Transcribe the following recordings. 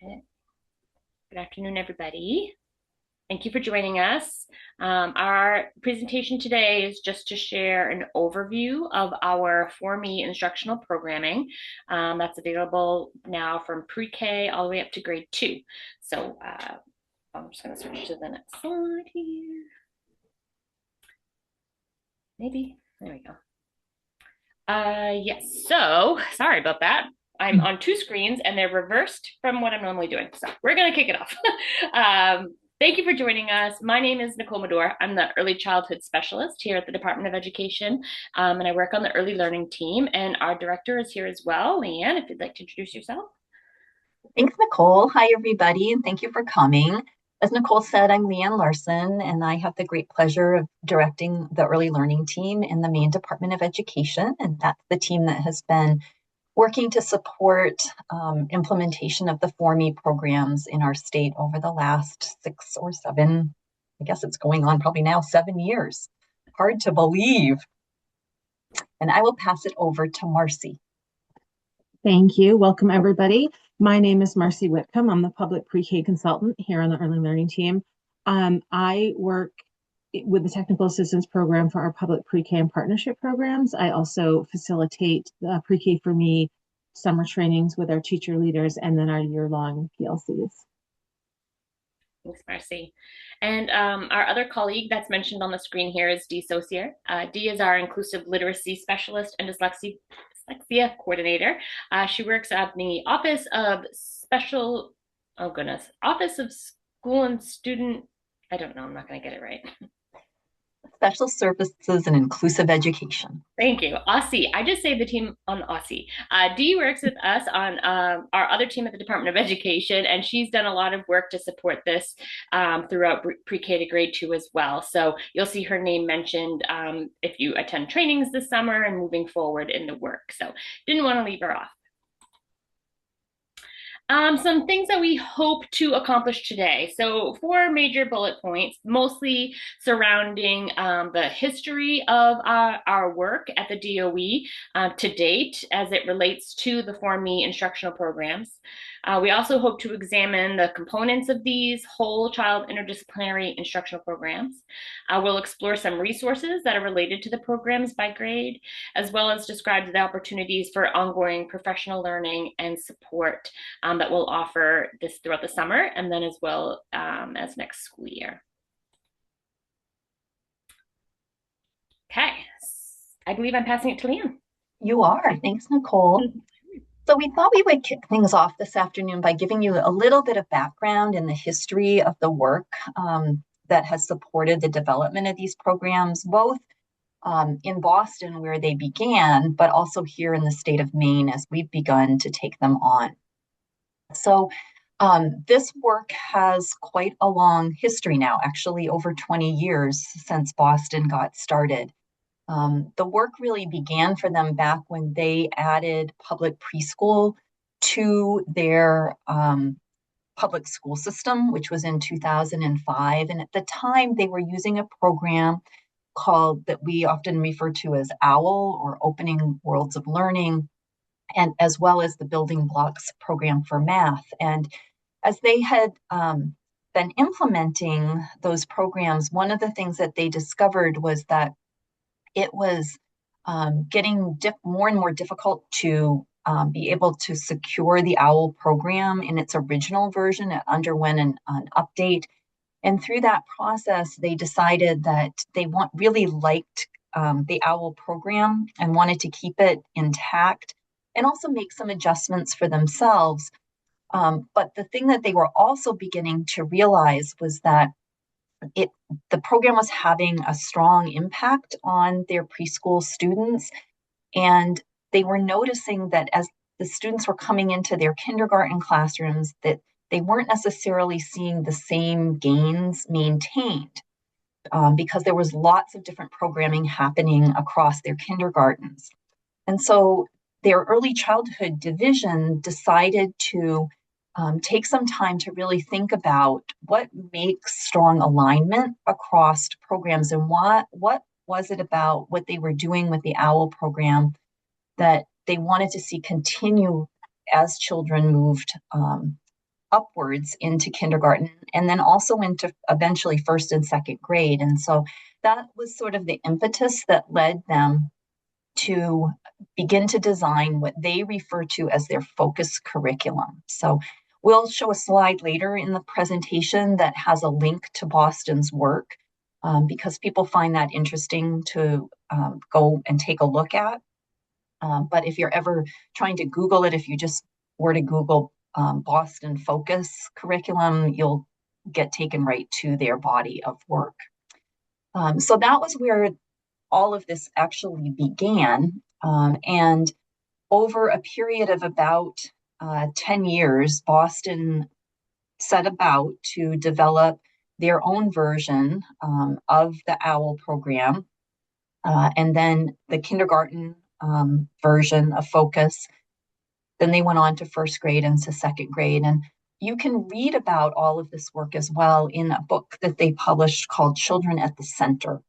Okay. Good afternoon, everybody. Thank you for joining us. Our presentation today is just to share an overview of our For Me instructional programming that's available now from pre-K all the way up to grade 2. So I'm just going to switch to the next slide here. Maybe. There we go. Yes, so sorry about that. I'm on two screens and they're reversed from what I'm normally doing. So we're going to kick it off. Thank you for joining us. My name is Nicole Medor. I'm the early childhood specialist here at the Department of Education, and I work on the early learning team. And our director is here as well. Leanne, if you'd like to introduce yourself. Thanks, Nicole. Hi, everybody, and thank you for coming. As Nicole said, I'm Leanne Larson, and I have the great pleasure of directing the early learning team in the Maine Department of Education. And that's the team that has been working to support implementation of the For Me programs in our state over the last 6 or 7, I guess it's going on probably now 7 years. Hard to believe. And I will pass it over to Marcy. Thank you. Welcome, everybody. My name is Marcy Whitcomb. I'm the public pre-K consultant here on the early learning team. I work with the technical assistance program for our public pre-K and partnership programs. I also facilitate the pre-K for Me summer trainings with our teacher leaders and then our year-long PLCs. Thanks, Marcy. And our other colleague that's mentioned on the screen here is Dee Saucier. Dee is our inclusive literacy specialist and dyslexia coordinator. She works at the Office of Office of School and Student, I don't know, I'm not going to get it right. Special Services and Inclusive Education. Thank you. Aussie. I just saved the team on Aussie. Dee works with us on our other team at the Department of Education, and she's done a lot of work to support this throughout pre-K to grade 2 as well. So you'll see her name mentioned if you attend trainings this summer and moving forward in the work. So didn't want to leave her off. Some things that we hope to accomplish today. So 4 major bullet points, mostly surrounding the history of our work at the DOE to date as it relates to the For Me instructional programs. We also hope to examine the components of these whole child interdisciplinary instructional programs. We'll explore some resources that are related to the programs by grade, as well as describe the opportunities for ongoing professional learning and support that we'll offer this throughout the summer and then as well as next school year. Okay, I believe I'm passing it to Leanne. You are. Thanks, Nicole. So we thought we would kick things off this afternoon by giving you a little bit of background in the history of the work that has supported the development of these programs, both in Boston where they began, but also here in the state of Maine as we've begun to take them on. So this work has quite a long history now, actually over 20 years since Boston got started. The work really began for them back when they added public preschool to their public school system, which was in 2005. And at the time, they were using a program that we often refer to as OWL, or Opening Worlds of Learning, and as well as the Building Blocks program for math. And as they had been implementing those programs, one of the things that they discovered was that it was getting more and more difficult to be able to secure the OWL program in its original version. It underwent an update. And through that process, they decided that they really liked the OWL program and wanted to keep it intact and also make some adjustments for themselves. But the thing that they were also beginning to realize was that the program was having a strong impact on their preschool students. And they were noticing that as the students were coming into their kindergarten classrooms, that they weren't necessarily seeing the same gains maintained because there was lots of different programming happening across their kindergartens. And so their early childhood division decided to take some time to really think about what makes strong alignment across programs and what was it about what they were doing with the OWL program that they wanted to see continue as children moved upwards into kindergarten and then also into eventually first and second grade. And so that was sort of the impetus that led them to begin to design what they refer to as their focus curriculum. So we'll show a slide later in the presentation that has a link to Boston's work because people find that interesting to go and take a look at. But if you're ever trying to Google it, if you just were to Google Boston Focus curriculum, you'll get taken right to their body of work. So that was where all of this actually began. And over a period of about 10 years, Boston set about to develop their own version of the OWL program. And then the kindergarten version of Focus. Then they went on to first grade and to second grade. And you can read about all of this work as well in a book that they published called Children at the Center.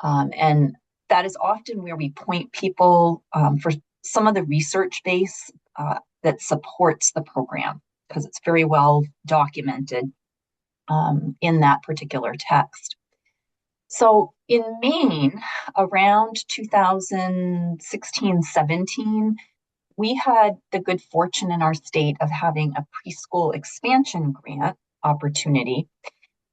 And that is often where we point people for some of the research base that supports the program, because it's very well documented in that particular text. So in Maine, around 2016-17, we had the good fortune in our state of having a preschool expansion grant opportunity.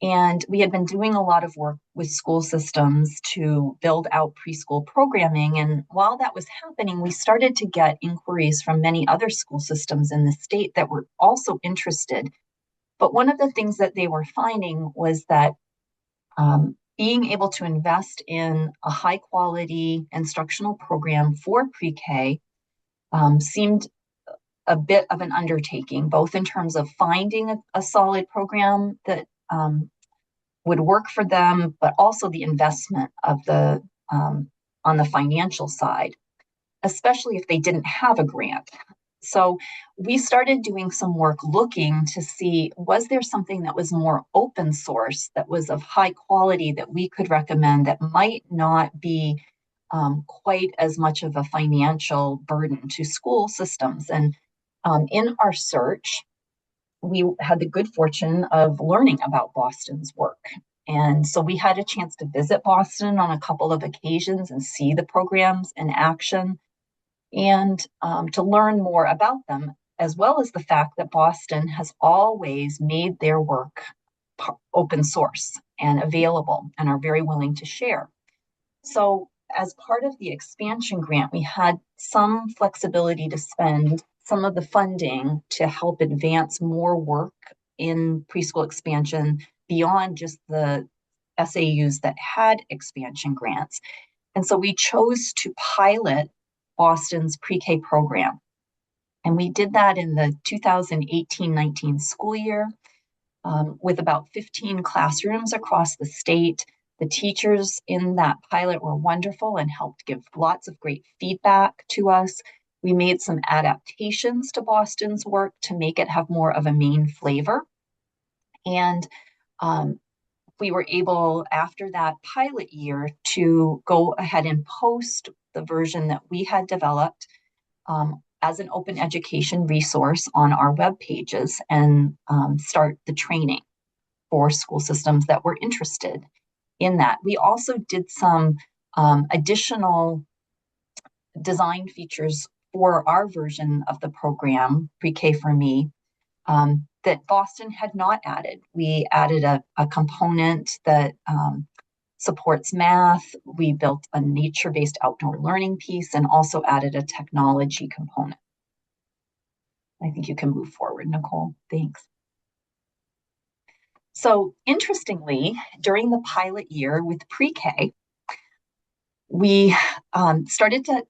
And we had been doing a lot of work with school systems to build out preschool programming. And while that was happening, we started to get inquiries from many other school systems in the state that were also interested. But one of the things that they were finding was that being able to invest in a high quality instructional program for pre-K seemed a bit of an undertaking, both in terms of finding a solid program that would work for them, but also the investment of the on the financial side, especially if they didn't have a grant. So we started doing some work looking to see, was there something that was more open source, that was of high quality, that we could recommend that might not be quite as much of a financial burden to school systems. And in our search, we had the good fortune of learning about Boston's work. And so we had a chance to visit Boston on a couple of occasions and see the programs in action and to learn more about them, as well as the fact that Boston has always made their work open source and available and are very willing to share. So as part of the expansion grant, we had some flexibility to spend some of the funding to help advance more work in preschool expansion beyond just the SAUs that had expansion grants. And so we chose to pilot Boston's pre-K program. And we did that in the 2018-19 school year with about 15 classrooms across the state. The teachers in that pilot were wonderful and helped give lots of great feedback to us. We made some adaptations to Boston's work to make it have more of a Maine flavor. And we were able, after that pilot year, to go ahead and post the version that we had developed as an open education resource on our web pages and start the training for school systems that were interested in that. We also did some additional design features for our version of the program, Pre-K for Me, that Boston had not added. We added a component that supports math. We built a nature-based outdoor learning piece and also added a technology component. I think you can move forward, Nicole. Thanks. So interestingly, during the pilot year with pre-K, we started to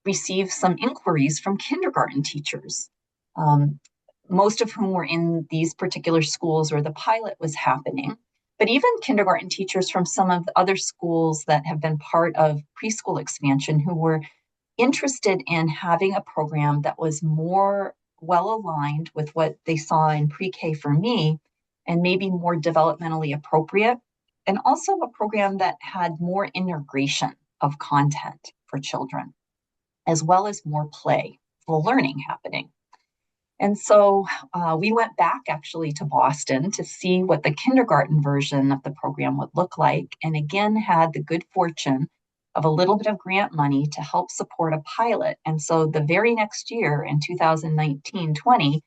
receive some inquiries from kindergarten teachers, most of whom were in these particular schools where the pilot was happening, but even kindergarten teachers from some of the other schools that have been part of preschool expansion who were interested in having a program that was more well aligned with what they saw in pre-K for Me and maybe more developmentally appropriate, and also a program that had more integration of content for children, as well as more play, full learning happening. And so we went back actually to Boston to see what the kindergarten version of the program would look like, and again had the good fortune of a little bit of grant money to help support a pilot. And so the very next year in 2019-20,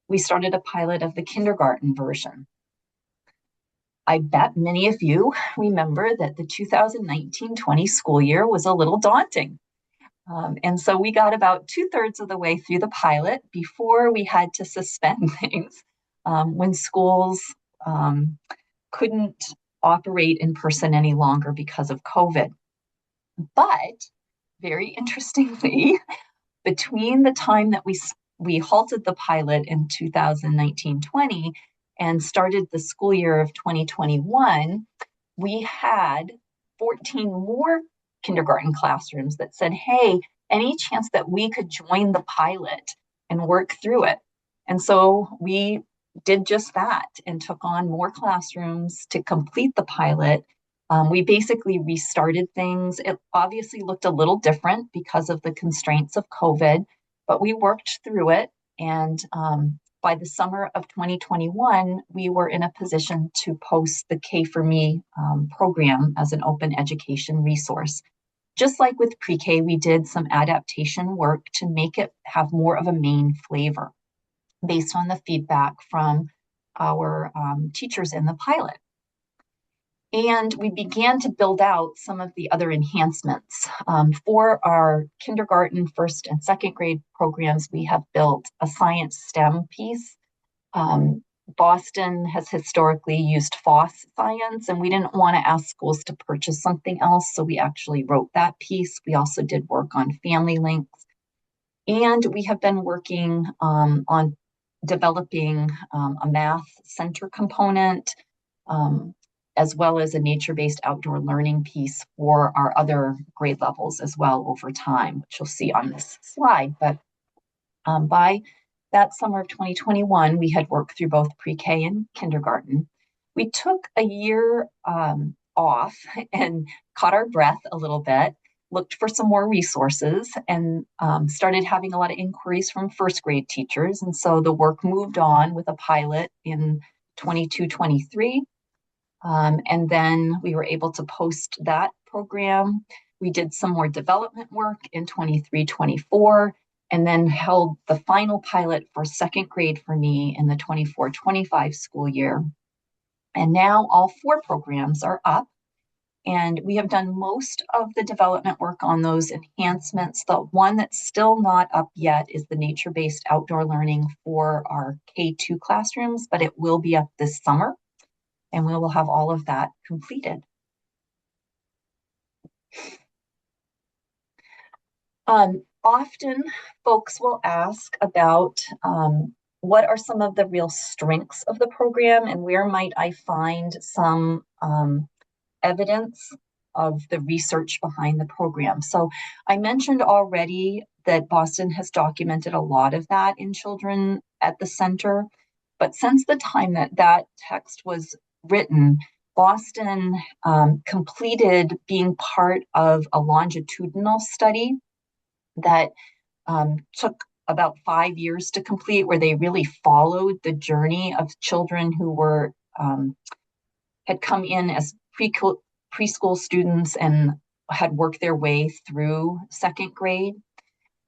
we started a pilot of the kindergarten version. I bet many of you remember that the 2019-20 school year was a little daunting. And so we got about 2/3 of the way through the pilot before we had to suspend things when schools couldn't operate in person any longer because of COVID. But very interestingly, between the time that we halted the pilot in 2019-20 and started the school year of 2021, we had 14 more kindergarten classrooms that said, hey, any chance that we could join the pilot and work through it? And so we did just that and took on more classrooms to complete the pilot. We basically restarted things. It obviously looked a little different because of the constraints of COVID, but we worked through it. And by the summer of 2021, we were in a position to post the K4Me program as an open education resource. Just like with pre-K, we did some adaptation work to make it have more of a Maine flavor based on the feedback from our teachers in the pilot. And we began to build out some of the other enhancements. For our kindergarten, first and second grade programs, we have built a science STEM piece. Boston has historically used FOSS science, and we didn't want to ask schools to purchase something else, so we actually wrote that piece. We also did work on family links. And we have been working on developing a math center component, as well as a nature-based outdoor learning piece for our other grade levels as well over time, which you'll see on this slide. But by that summer of 2021, we had worked through both pre-K and kindergarten. We took a year off and caught our breath a little bit, looked for some more resources, and started having a lot of inquiries from first grade teachers. And so the work moved on with a pilot in 22-23. And then we were able to post that program. We did some more development work in 23-24, and then held the final pilot for second grade for me in the 24-25 school year. And now all 4 programs are up, and we have done most of the development work on those enhancements. The one that's still not up yet is the nature-based outdoor learning for our K2 classrooms, but it will be up this summer, and we will have all of that completed. Often folks will ask about what are some of the real strengths of the program and where might I find some evidence of the research behind the program. So I mentioned already that Boston has documented a lot of that in Children at the Center, but since the time that that text was written, Boston completed being part of a longitudinal study that took about 5 years to complete, where they really followed the journey of children who were had come in as preschool students and had worked their way through second grade.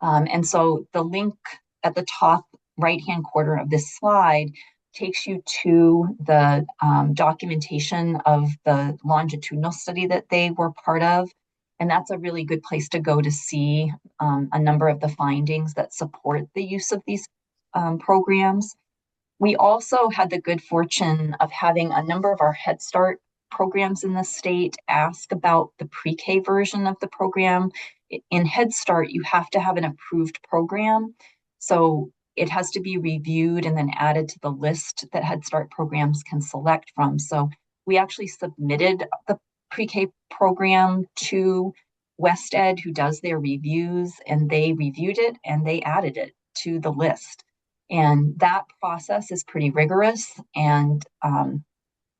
And so the link at the top right-hand corner of this slide takes you to the documentation of the longitudinal study that they were part of. And that's a really good place to go to see a number of the findings that support the use of these programs. We also had the good fortune of having a number of our Head Start programs in the state ask about the pre-K version of the program. In Head Start, you have to have an approved program. So it has to be reviewed and then added to the list that Head Start programs can select from. So we actually submitted the pre-K program to West Ed, who does their reviews, and they reviewed it and they added it to the list. And that process is pretty rigorous, and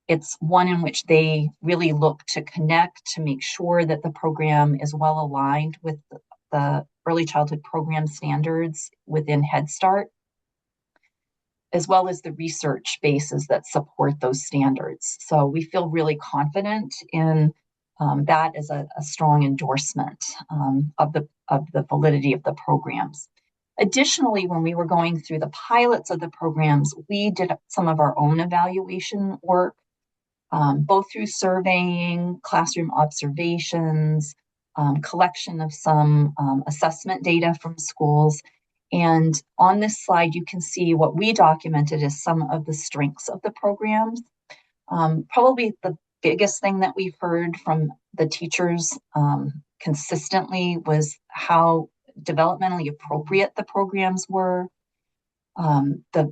it's one in which they really look to connect to make sure that the program is well aligned with the early childhood program standards within Head Start. as well as the research bases that support those standards. So we feel really confident in that as a strong endorsement of the validity of the programs. Additionally, when we were going through the pilots of the programs, we did some of our own evaluation work, both through surveying, classroom observations, collection of some assessment data from schools. And on this slide, you can see what we documented as some of the strengths of the programs. Probably the biggest thing that we've heard from the teachers consistently was how developmentally appropriate the programs were, the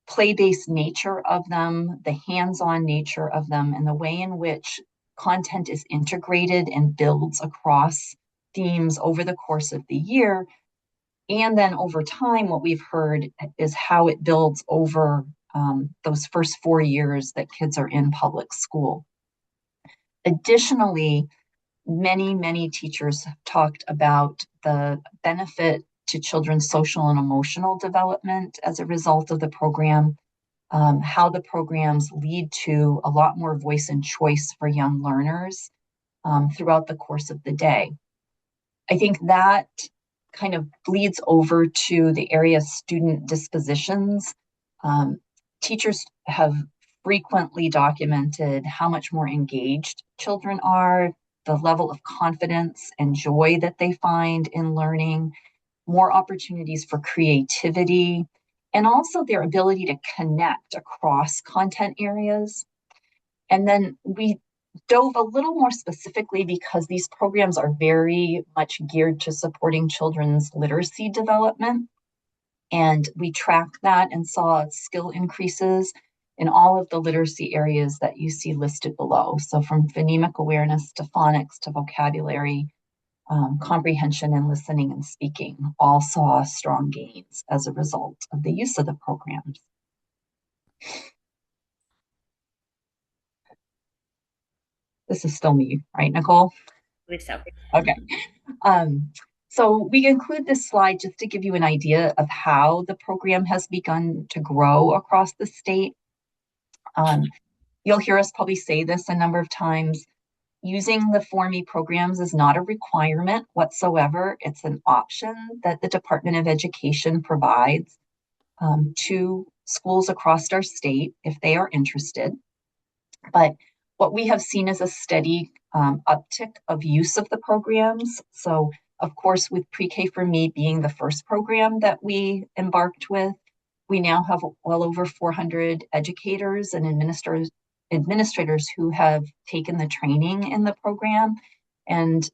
play-based nature of them, the hands-on nature of them, and the way in which content is integrated and builds across themes over the course of the year. And then over time, what we've heard is how it builds over those first 4 years that kids are in public school. Additionally, many teachers have talked about the benefit to children's social and emotional development as a result of the program, how the programs lead to a lot more voice and choice for young learners throughout the course of the day. I think that kind of bleeds over to the area of student dispositions. Teachers have frequently documented how much more engaged children are, the level of confidence and joy that they find in learning, more opportunities for creativity, and also their ability to connect across content areas. And then we dove a little more specifically because these programs are very much geared to supporting children's literacy development. And we tracked that and saw skill increases in all of the literacy areas that you see listed below. So from phonemic awareness to phonics to vocabulary, comprehension and listening and speaking all saw strong gains as a result of the use of the programs. This is still me, right, Nicole? I believe so. Okay. So we include this slide just to give you an idea of how the program has begun to grow across the state. You'll hear us probably say this a number of times. Using the Form E programs is not a requirement whatsoever. It's an option that the Department of Education provides to schools across our state if they are interested. But what we have seen is a steady uptick of use of the programs. So, of course, with Pre-K for Me being the first program that we embarked with, we now have well over 400 educators and administrators who have taken the training in the program. And,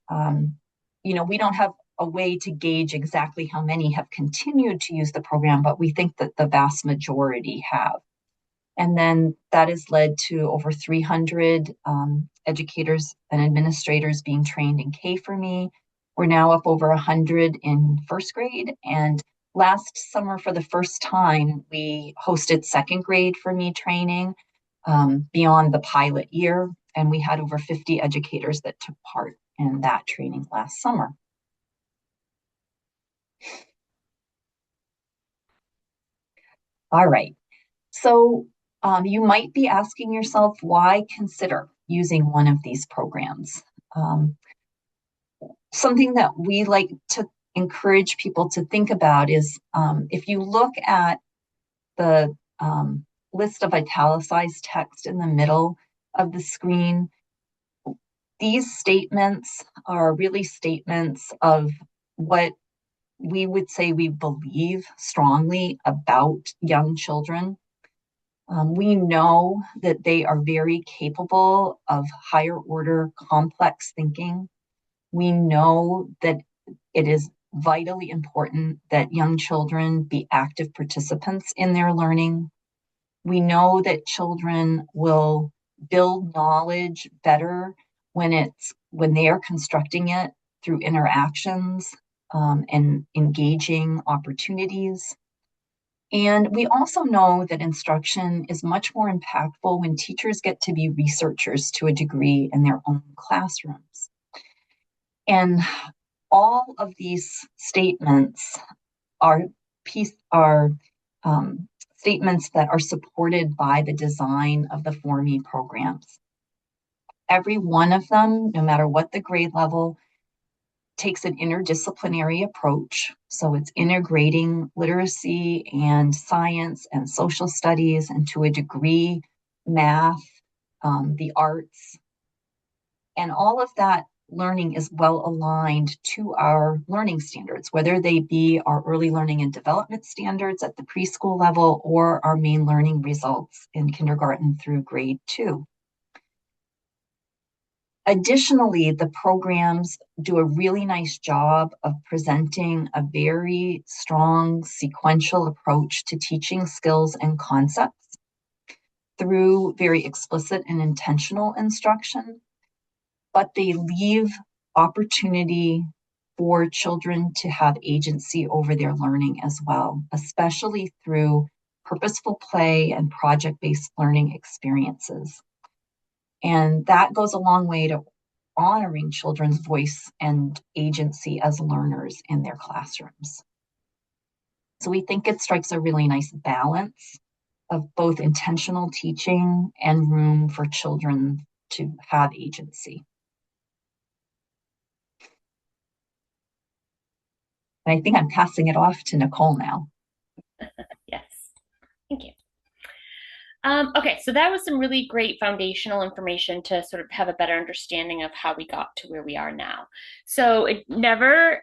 we don't have a way to gauge exactly how many have continued to use the program, but we think that the vast majority have. And then that has led to over 300 educators and administrators being trained in K for Me. We're now up over 100 in first grade. And last summer, for the first time, we hosted second grade for Me training beyond the pilot year. And we had over 50 educators that took part in that training last summer. All right. So you might be asking yourself, why consider using one of these programs? Something that we like to encourage people to think about is if you look at the list of italicized text in the middle of the screen, these statements are really statements of what we would say we believe strongly about young children. We know that they are very capable of higher order complex thinking. We know that it is vitally important that young children be active participants in their learning. We know that children will build knowledge better when they are constructing it through interactions and engaging opportunities. And we also know that instruction is much more impactful when teachers get to be researchers to a degree in their own classrooms. And all of these statements are statements that are supported by the design of the 4Me programs. Every one of them, no matter what the grade level, takes an interdisciplinary approach. So it's integrating literacy and science and social studies, and to a degree, math, the arts. And all of that learning is well aligned to our learning standards, whether they be our early learning and development standards at the preschool level or our Maine learning results in kindergarten through grade 2. Additionally, the programs do a really nice job of presenting a very strong sequential approach to teaching skills and concepts through very explicit and intentional instruction, but they leave opportunity for children to have agency over their learning as well, especially through purposeful play and project-based learning experiences. And that goes a long way to honoring children's voice and agency as learners in their classrooms. So we think it strikes a really nice balance of both intentional teaching and room for children to have agency. And I think I'm passing it off to Nicole now. Yes, thank you. Okay, so that was some really great foundational information to sort of have a better understanding of how we got to where we are now. So it never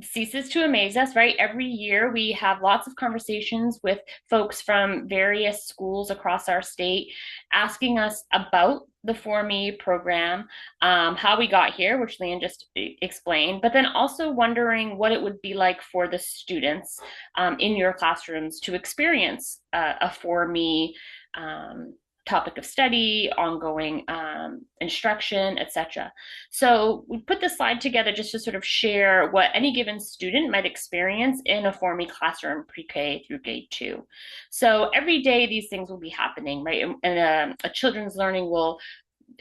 ceases to amaze us, right? Every year we have lots of conversations with folks from various schools across our state asking us about the 4Me program, how we got here, which Leanne just explained, but then also wondering what it would be like for the students in your classrooms to experience a 4Me topic of study, ongoing instruction, etc. So we put this slide together just to sort of share what any given student might experience in a 4Me classroom pre-K through grade 2. So every day these things will be happening, right? And a children's learning will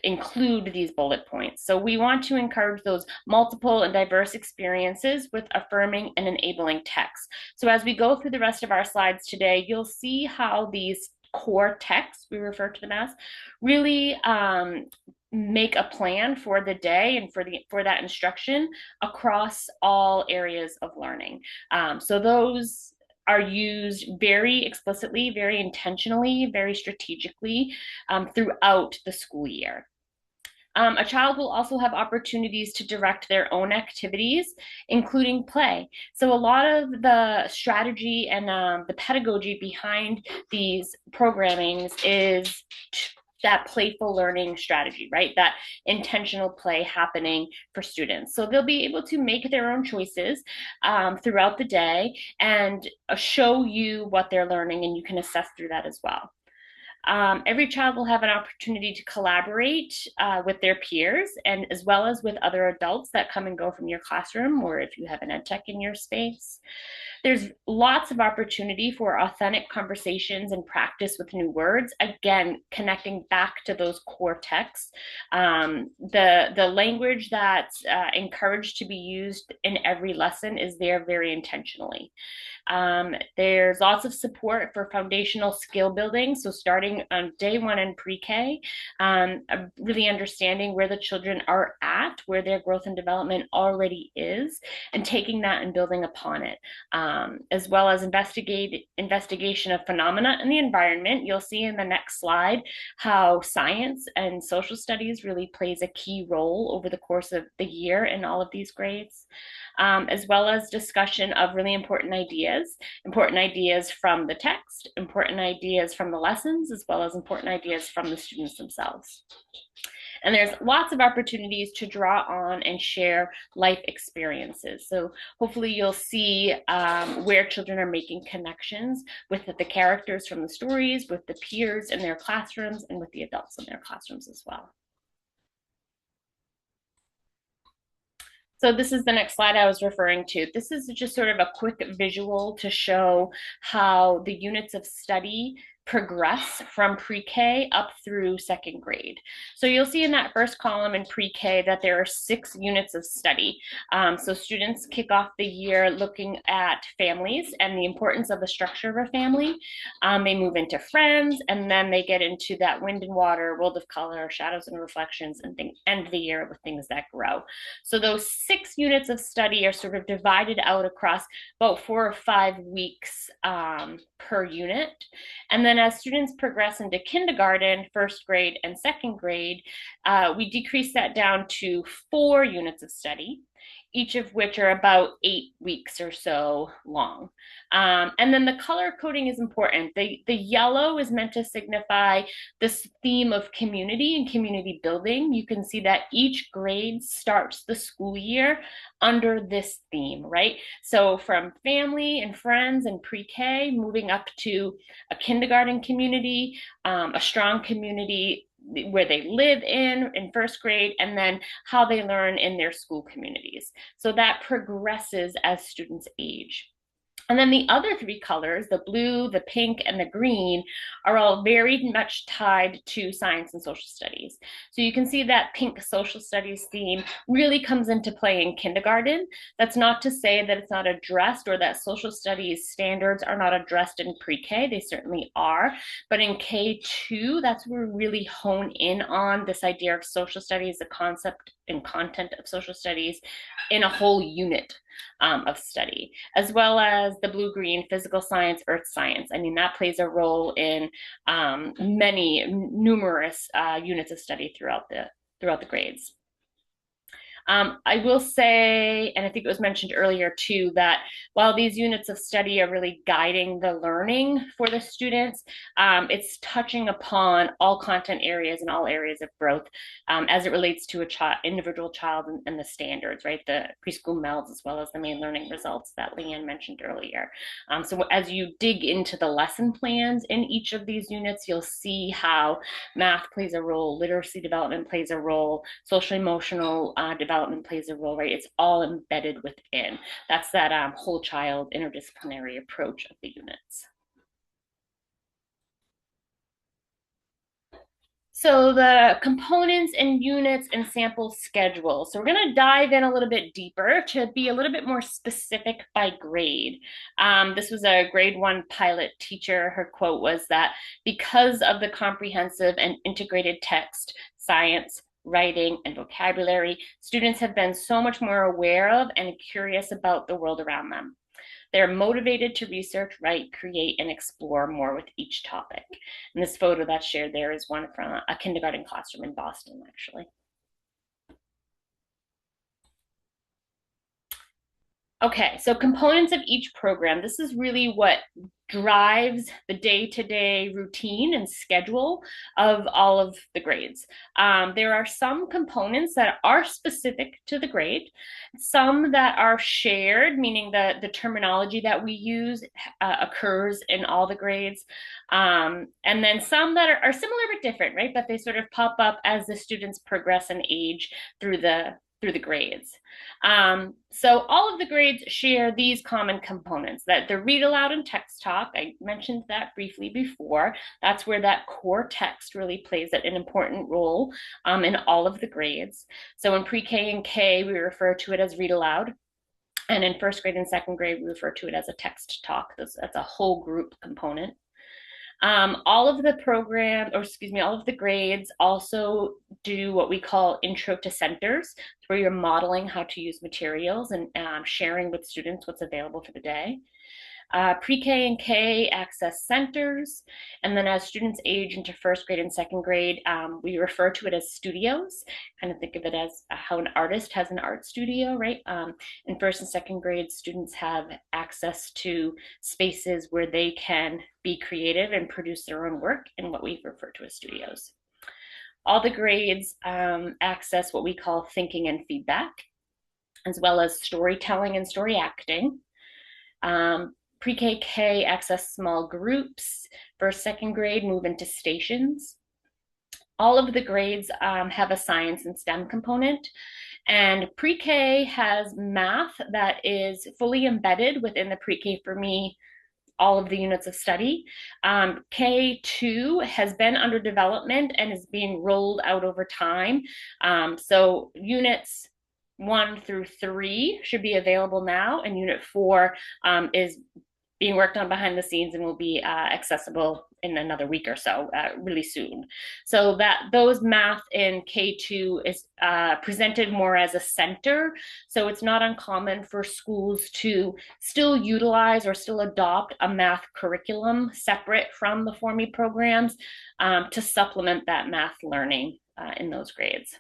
include these bullet points. So we want to encourage those multiple and diverse experiences with affirming and enabling text. So as we go through the rest of our slides today, you'll see how these core texts, we refer to them as, really make a plan for the day and for that instruction across all areas of learning. So those are used very explicitly, very intentionally, very strategically throughout the school year. A child will also have opportunities to direct their own activities, including play. So a lot of the strategy and the pedagogy behind these programmings is that playful learning strategy, right? That intentional play happening for students. So they'll be able to make their own choices throughout the day and show you what they're learning, and you can assess through that as well. Every child will have an opportunity to collaborate with their peers and as well as with other adults that come and go from your classroom, or if you have an ed tech in your space. There's lots of opportunity for authentic conversations and practice with new words, again, connecting back to those core texts. The language that's encouraged to be used in every lesson is there very intentionally. There's lots of support for foundational skill building. So starting on day 1 in pre-K, really understanding where the children are at, where their growth and development already is, and taking that and building upon it, as well as investigation of phenomena in the environment. You'll see in the next slide how science and social studies really plays a key role over the course of the year in all of these grades. As well as discussion of really important ideas from the text, important ideas from the lessons, as well as important ideas from the students themselves. And there's lots of opportunities to draw on and share life experiences. So hopefully you'll see where children are making connections with the characters from the stories, with the peers in their classrooms, and with the adults in their classrooms as well. So this is the next slide I was referring to. This is just sort of a quick visual to show how the units of study progress from pre-K up through second grade. So you'll see in that first column in pre-K that there are 6 units of study. So students kick off the year looking at families and the importance of the structure of a family. They move into friends, and then they get into that wind and water, world of color, shadows and reflections, and end the year with things that grow. So those 6 units of study are sort of divided out across about 4 or 5 weeks per unit. And then as students progress into kindergarten, first grade, and second grade, we decrease that down to 4 units of study, each of which are about 8 weeks or so long. And then the color coding is important. The yellow is meant to signify this theme of community and community building. You can see that each grade starts the school year under this theme, right? So from family and friends and pre-K, moving up to a kindergarten community, a strong community where they live in first grade, and then how they learn in their school communities. So that progresses as students age. And then the other 3 colors, the blue, the pink, and the green, are all very much tied to science and social studies. So you can see that pink social studies theme really comes into play in kindergarten. That's not to say that it's not addressed or that social studies standards are not addressed in pre-K. They certainly are. But in K2, that's where we really hone in on this idea of social studies, the concept and content of social studies in a whole unit of study, as well as the blue-green physical science, earth science. I mean, that plays a role in numerous units of study throughout the grades. I will say, and I think it was mentioned earlier too, that while these units of study are really guiding the learning for the students, it's touching upon all content areas and all areas of growth as it relates to a individual child and the standards, right? The preschool MELDs as well as the Maine learning results that Leanne mentioned earlier. So as you dig into the lesson plans in each of these units, you'll see how math plays a role, literacy development plays a role, social emotional development plays a role, right? It's all embedded within. That's that whole child interdisciplinary approach of the units. So the components and units and sample schedule. So we're going to dive in a little bit deeper to be a little bit more specific by grade. This was a grade 1 pilot teacher. Her quote was that because of the comprehensive and integrated text, science, writing, and vocabulary, students have been so much more aware of and curious about the world around them. They're motivated to research, write, create, and explore more with each topic. And this photo that's shared there is one from a kindergarten classroom in Boston, actually. Okay, so components of each program. This is really what drives the day-to-day routine and schedule of all of the grades. There are some components that are specific to the grade, some that are shared, meaning the terminology that we use occurs in all the grades, and then some that are similar but different, right? But they sort of pop up as the students progress and age through the grades. So all of the grades share these common components, that the read aloud and text talk. I mentioned that briefly before. That's where that core text really plays an important role in all of the grades. So in pre-K and K, we refer to it as read aloud. And in first grade and second grade, we refer to it as a text talk. That's a whole group component. All of the grades also do what we call intro to centers, where you're modeling how to use materials and sharing with students what's available for the day. Pre-K and K access centers, and then as students age into first grade and second grade, we refer to it as studios. Kind of think of it as how an artist has an art studio, right? In first and second grade, students have access to spaces where they can be creative and produce their own work in what we refer to as studios. All the grades access what we call thinking and feedback, as well as storytelling and story acting. Pre-K access small groups. First, second grade move into stations. All of the grades have a science and STEM component. And pre-K has math that is fully embedded within the pre-K for Me all of the units of study. K2 has been under development and is being rolled out over time. So units 1 through 3 should be available now, and Unit 4 is being worked on behind the scenes and will be accessible in another week or so, really soon. So that those math in K2 is presented more as a center. So it's not uncommon for schools to still utilize or still adopt a math curriculum separate from the FORME programs to supplement that math learning in those grades.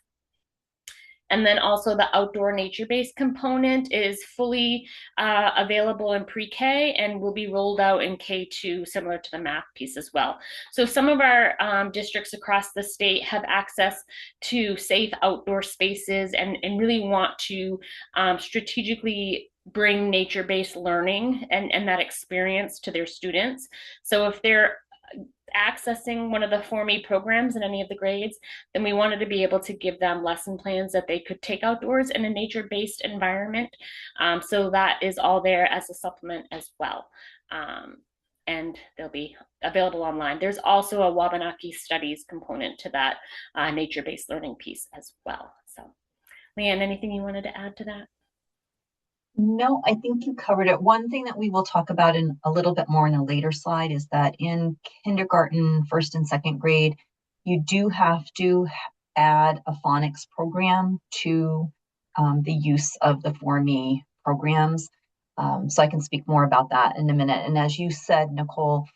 And then also the outdoor nature-based component is fully available in pre-K and will be rolled out in K2, similar to the math piece as well. So some of our districts across the state have access to safe outdoor spaces and really want to strategically bring nature-based learning and that experience to their students. So if they're accessing one of the FORME programs in any of the grades, then we wanted to be able to give them lesson plans that they could take outdoors in a nature-based environment. So that is all there as a supplement as well. And they'll be available online. There's also a Wabanaki studies component to that nature-based learning piece as well. So, Leanne, anything you wanted to add to that? No, I think you covered it. One thing that we will talk about in a little bit more in a later slide is that in kindergarten, first and second grade, you do have to add a phonics program to the use of the FORME programs. So I can speak more about that in a minute. And as you said, Nicole,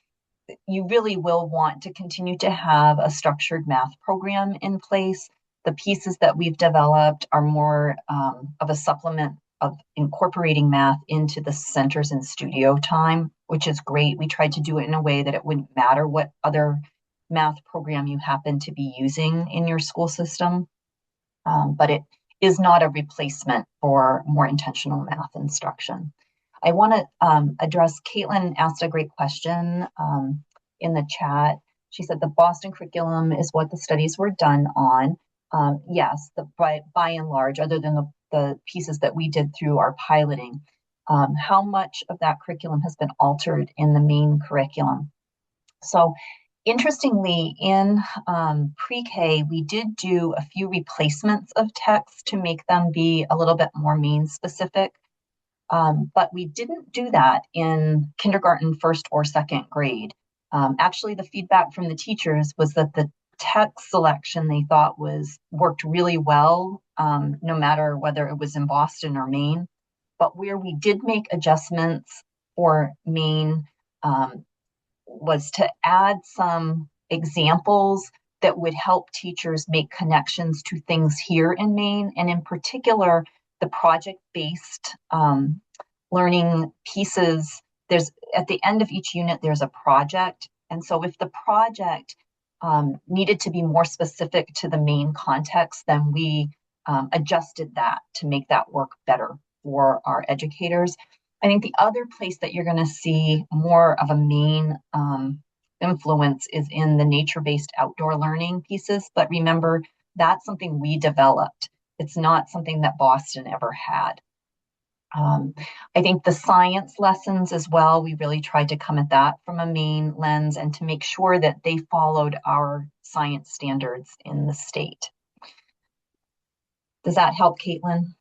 you really will want to continue to have a structured math program in place. The pieces that we've developed are more of a supplement of incorporating math into the centers and studio time, which is great. We tried to do it in a way that it wouldn't matter what other math program you happen to be using in your school system, but it is not a replacement for more intentional math instruction. I want to address, Caitlin asked a great question in the chat. She said the Boston curriculum is what the studies were done on. Yes, by and large, other than the pieces that we did through our piloting, how much of that curriculum has been altered in the Maine curriculum. So interestingly, in pre-K, we did do a few replacements of texts to make them be a little bit more Maine specific. But we didn't do that in kindergarten, first or second grade. Actually, the feedback from the teachers was that the text selection they thought worked really well, no matter whether it was in Boston or Maine. But where we did make adjustments for Maine was to add some examples that would help teachers make connections to things here in Maine, and in particular, the project-based learning pieces. There's at the end of each unit, there's a project. And so if the project needed to be more specific to the Maine context, then we adjusted that to make that work better for our educators. I think the other place that you're going to see more of a Maine influence is in the nature-based outdoor learning pieces. But remember, that's something we developed. It's not something that Boston ever had. I think the science lessons as well, we really tried to come at that from a Maine lens and to make sure that they followed our science standards in the state. Does that help, Caitlin?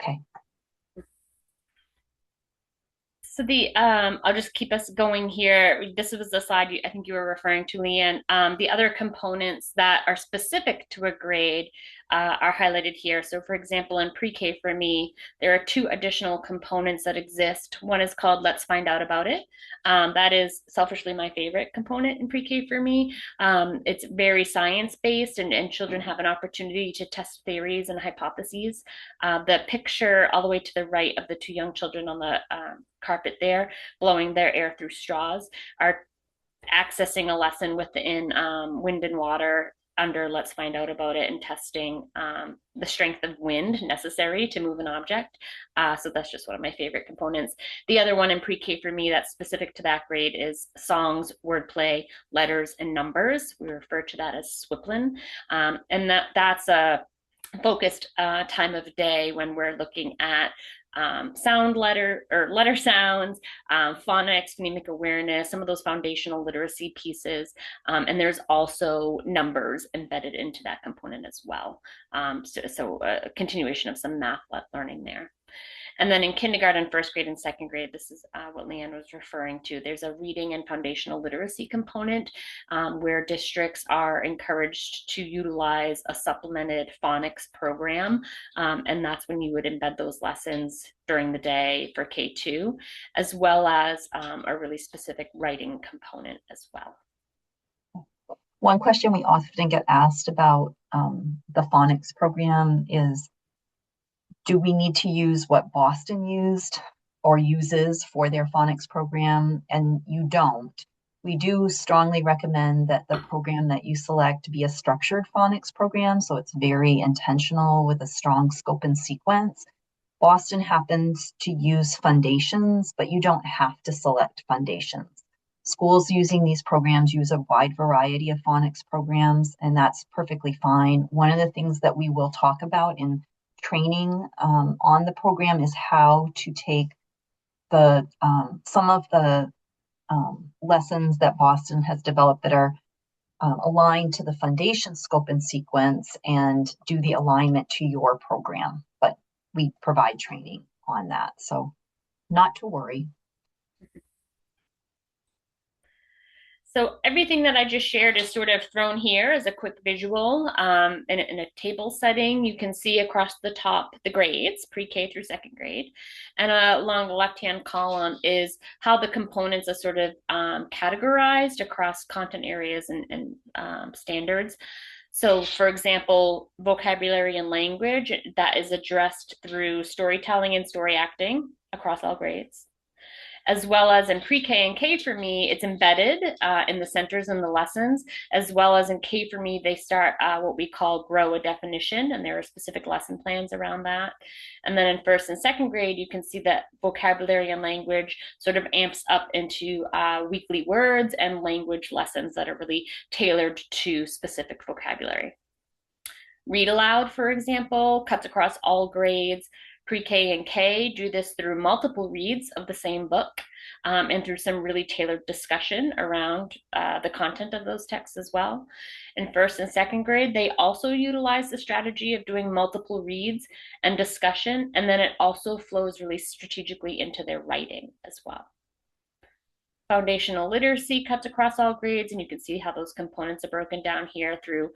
Okay. So I'll just keep us going here. This was the slide I think you were referring to, Leanne. The other components that are specific to a grade are highlighted here. So for example, in pre-K for me, there are 2 additional components that exist. One is called Let's Find Out About It. That is selfishly my favorite component in pre-K for me. It's very science-based and children have an opportunity to test theories and hypotheses. The picture all the way to the right of the 2 young children on the carpet there, blowing their air through straws, are accessing a lesson within wind and water under Let's Find Out About It and testing the strength of wind necessary to move an object. So that's just one of my favorite components. The other one in pre-K for me that's specific to that grade is songs, wordplay, letters, and numbers. We refer to that as SWIPLN. And that's a focused time of day when we're looking at sound letter or letter sounds, phonics, phonemic awareness, some of those foundational literacy pieces. And there's also numbers embedded into that component as well. So a continuation of some math learning there. And then in kindergarten, first grade, and second grade, this is what Leanne was referring to. There's a reading and foundational literacy component where districts are encouraged to utilize a supplemented phonics program. And that's when you would embed those lessons during the day for K2, as well as a really specific writing component as well. One question we often get asked about the phonics program is, do we need to use what Boston used or uses for their phonics program? And you don't. We do strongly recommend that the program that you select be a structured phonics program, so it's very intentional with a strong scope and sequence. Boston happens to use foundations, but you don't have to select foundations. Schools using these programs use a wide variety of phonics programs, and that's perfectly fine. One of the things that we will talk about in training on the program is how to take the some of the lessons that Boston has developed that are aligned to the foundation scope and sequence and do the alignment to your program. But we provide training on that, so not to worry. So everything that I just shared is sort of thrown here as a quick visual in a table setting. You can see across the top the grades, pre-K through second grade. And along the left-hand column is how the components are sort of categorized across content areas and standards. So for example, vocabulary and language, that is addressed through storytelling and story acting across all grades, as well as in pre-K and K for me, it's embedded in the centers and the lessons, as well as in K for me, they start what we call grow a definition, and there are specific lesson plans around that. And then in first and second grade, you can see that vocabulary and language sort of amps up into weekly words and language lessons that are really tailored to specific vocabulary. Read aloud, for example, cuts across all grades. Pre-K and K do this through multiple reads of the same book and through some really tailored discussion around the content of those texts as well. In first and second grade, they also utilize the strategy of doing multiple reads and discussion, and then it also flows really strategically into their writing as well. Foundational literacy cuts across all grades, and you can see how those components are broken down here through,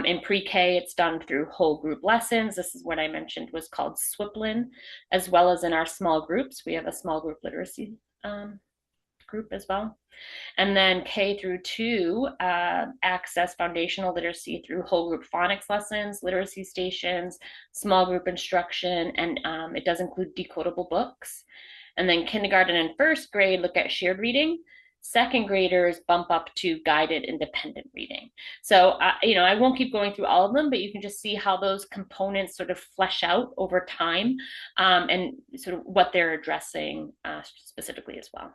in pre-K, it's done through whole group lessons. This is what I mentioned was called SWIPLIN, as well as in our small groups. We have a small group literacy group as well. And then K through 2 access foundational literacy through whole group phonics lessons, literacy stations, small group instruction, and it does include decodable books. And then kindergarten and first grade look at shared reading. Second graders bump up to guided independent reading. So, I won't keep going through all of them, but you can just see how those components sort of flesh out over time and sort of what they're addressing specifically as well.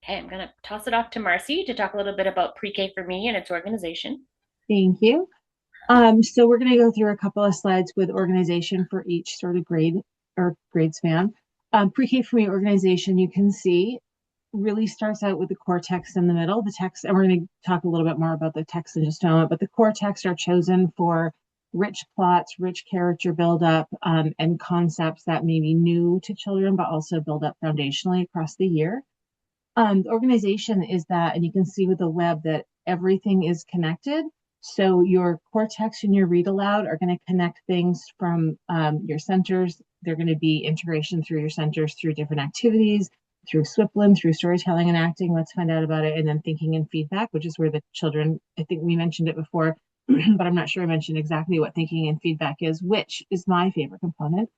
Okay, I'm going to toss it off to Marcy to talk a little bit about pre-K for me and its organization. Thank you. So we're going to go through a couple of slides with organization for each sort of grade or grade span. Pre-K for me organization, you can see, really starts out with the core text in the middle. The text, and we're going to talk a little bit more about the text in just a moment, but the core texts are chosen for rich plots, rich character buildup, and concepts that may be new to children, but also build up foundationally across the year. The organization is that, and you can see with the web that everything is connected. So your core text and your read aloud are going to connect things from your centers. They're going to be integration through your centers, through different activities, through SWIPLIN, through storytelling and acting. Let's find out about it. And then thinking and feedback, which is where the children, I think we mentioned it before, but I'm not sure I mentioned exactly what thinking and feedback is, which is my favorite component.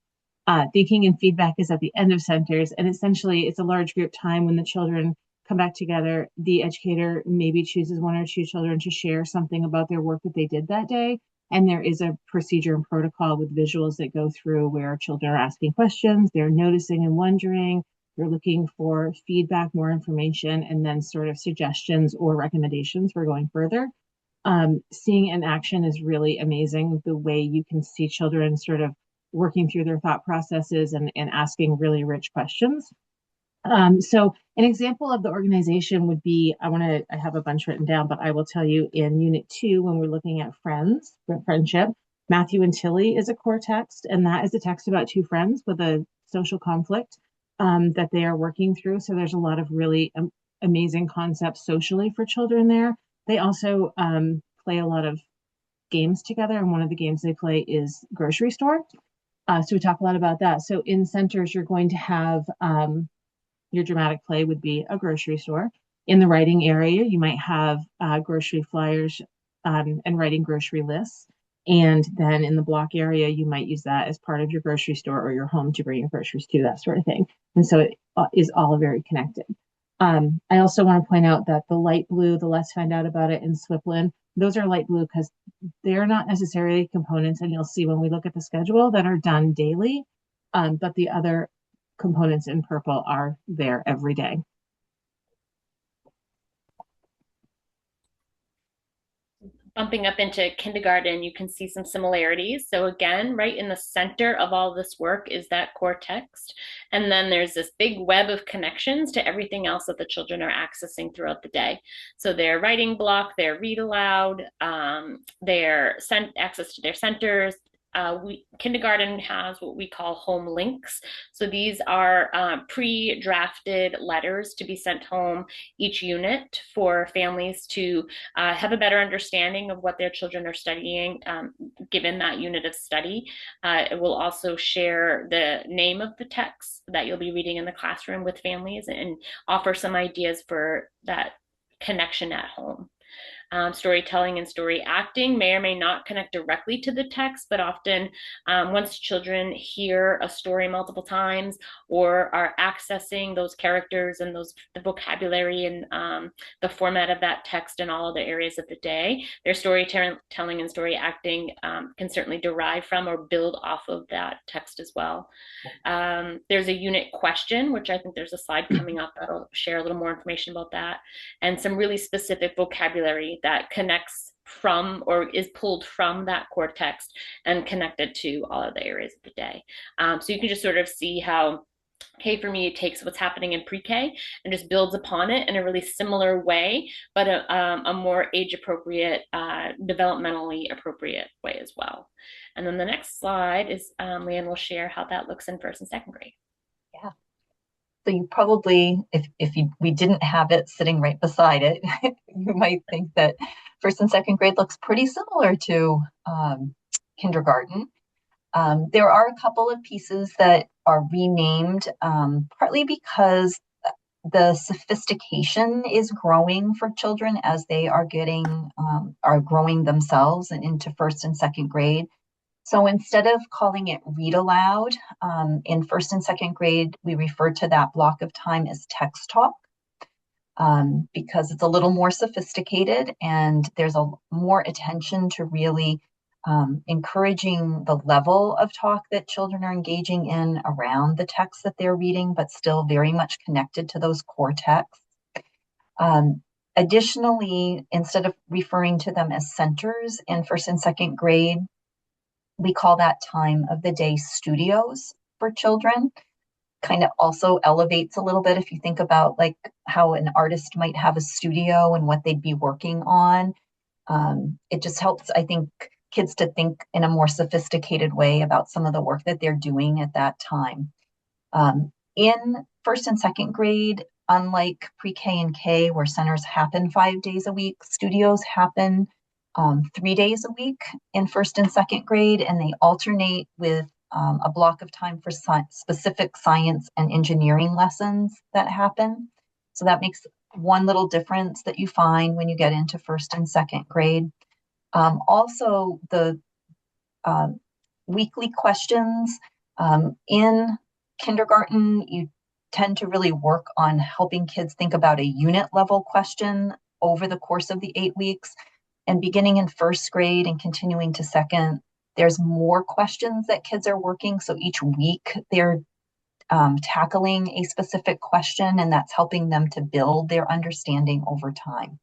Thinking and feedback is at the end of centers. And essentially, it's a large group time when the children come back together. The educator maybe chooses one or two children to share something about their work that they did that day. And there is a procedure and protocol with visuals that go through where children are asking questions, they're noticing and wondering, they're looking for feedback, more information, and then sort of suggestions or recommendations for going further. Seeing in action is really amazing. The way you can see children sort of working through their thought processes and asking really rich questions. So an example of the organization would be, I have a bunch written down, but I will tell you in Unit 2, when we're looking at friendship, Matthew and Tilly is a core text, and that is a text about two friends with a social conflict that they are working through. So there's a lot of really amazing concepts socially for children there. They also play a lot of games together, and one of the games they play is grocery store. So we talk a lot about that. So in centers, you're going to have your dramatic play would be a grocery store. In the writing area, you might have grocery flyers and writing grocery lists. And then in the block area, you might use that as part of your grocery store or your home to bring your groceries to, that sort of thing. And so it is all very connected. I also want to point out that the light blue, the Let's Find Out About It in Swiplin, those are light blue because they're not necessarily components, and you'll see when we look at the schedule, that are done daily. But the other components in purple are there every day. Bumping up into kindergarten, you can see some similarities. So again, right in the center of all this work is that core text. And then there's this big web of connections to everything else that the children are accessing throughout the day. So their writing block, their read aloud, their access to their centers. Kindergarten has what we call home links. So these are pre-drafted letters to be sent home each unit for families to have a better understanding of what their children are studying given that unit of study. It will also share the name of the text that you'll be reading in the classroom with families and offer some ideas for that connection at home. Storytelling and story acting may or may not connect directly to the text, but often once children hear a story multiple times or are accessing those characters and the vocabulary and the format of that text in all other areas of the day, their storytelling and story acting can certainly derive from or build off of that text as well. There's a unit question, which I think there's a slide coming up that'll share a little more information about that, and some really specific vocabulary that connects from or is pulled from that core text and connected to all of the areas of the day. So you can just sort of see how K for me takes what's happening in pre-K and just builds upon it in a really similar way, but a more age appropriate, developmentally appropriate way as well. And then the next slide is Leanne will share how that looks in first and second grade. Yeah. So you probably, if we didn't have it sitting right beside it, you might think that first and second grade looks pretty similar to kindergarten. There are a couple of pieces that are renamed, partly because the sophistication is growing for children as they are growing themselves and into first and second grade. So instead of calling it read aloud, in first and second grade, we refer to that block of time as text talk, because it's a little more sophisticated and there's a more attention to really encouraging the level of talk that children are engaging in around the text that they're reading, but still very much connected to those core texts. Additionally, instead of referring to them as centers in first and second grade, we call that time of the day studios for children. Kind of also elevates a little bit if you think about like how an artist might have a studio and what they'd be working on. It just helps, I think, kids to think in a more sophisticated way about some of the work that they're doing at that time. In first and second grade, unlike pre-K and K, where centers happen 5 days a week, studios happen 3 days a week in first and second grade, and they alternate with a block of time for specific science and engineering lessons that happen. So that makes one little difference that you find when you get into first and second grade. Also, the weekly questions in kindergarten, you tend to really work on helping kids think about a unit level question over the course of the 8 weeks. And beginning in first grade and continuing to second, there's more questions that kids are working. So each week they're tackling a specific question, and that's helping them to build their understanding over time.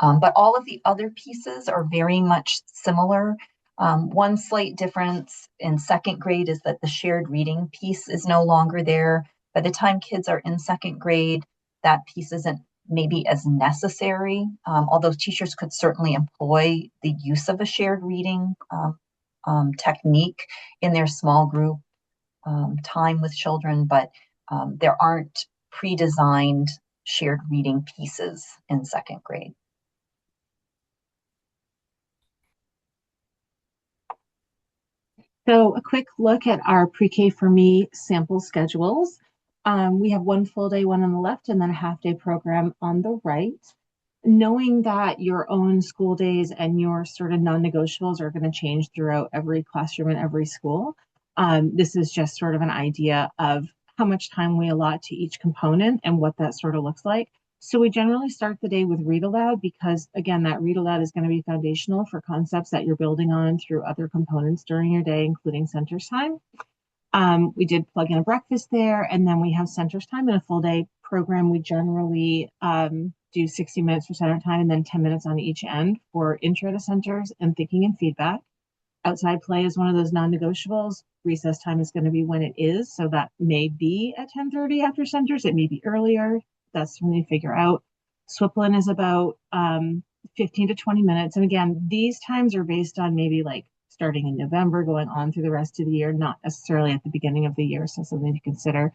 But all of the other pieces are very much similar. One slight difference in second grade is that the shared reading piece is no longer there. By the time kids are in second grade, that piece isn't maybe as necessary, although teachers could certainly employ the use of a shared reading technique in their small group time with children, but there aren't pre-designed shared reading pieces in second grade. So a quick look at our pre-K for Me sample schedules. We have one full day, one on the left, and then a half day program on the right. Knowing that your own school days and your sort of non-negotiables are going to change throughout every classroom and every school, this is just sort of an idea of how much time we allot to each component and what that sort of looks like. So we generally start the day with read aloud because, again, that read aloud is going to be foundational for concepts that you're building on through other components during your day, including centers time. We did plug in a breakfast there, and then we have centers time in a full day program. We generally do 60 minutes for center time and then 10 minutes on each end for intro to centers and thinking and feedback. Outside play is one of those non-negotiables. Recess time is going to be when it is, so that may be at 10:30 after centers. It may be earlier. That's when you figure out. Swiplin is about 15 to 20 minutes. And again, these times are based on maybe like starting in November, going on through the rest of the year, not necessarily at the beginning of the year. So something to consider.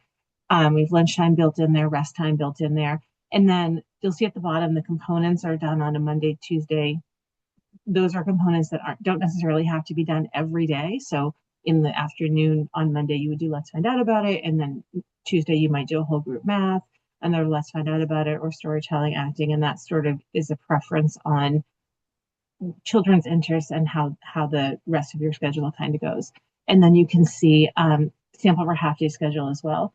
We have lunchtime built in there, rest time built in there. And then you'll see at the bottom, the components are done on a Monday, Tuesday. Those are components that don't necessarily have to be done every day. So in the afternoon on Monday, you would do let's find out about it. And then Tuesday, you might do a whole group math, and then let's find out about it, or storytelling, acting. And that sort of is a preference on children's interests and how the rest of your schedule kind of goes. And then you can see sample of our half day schedule as well.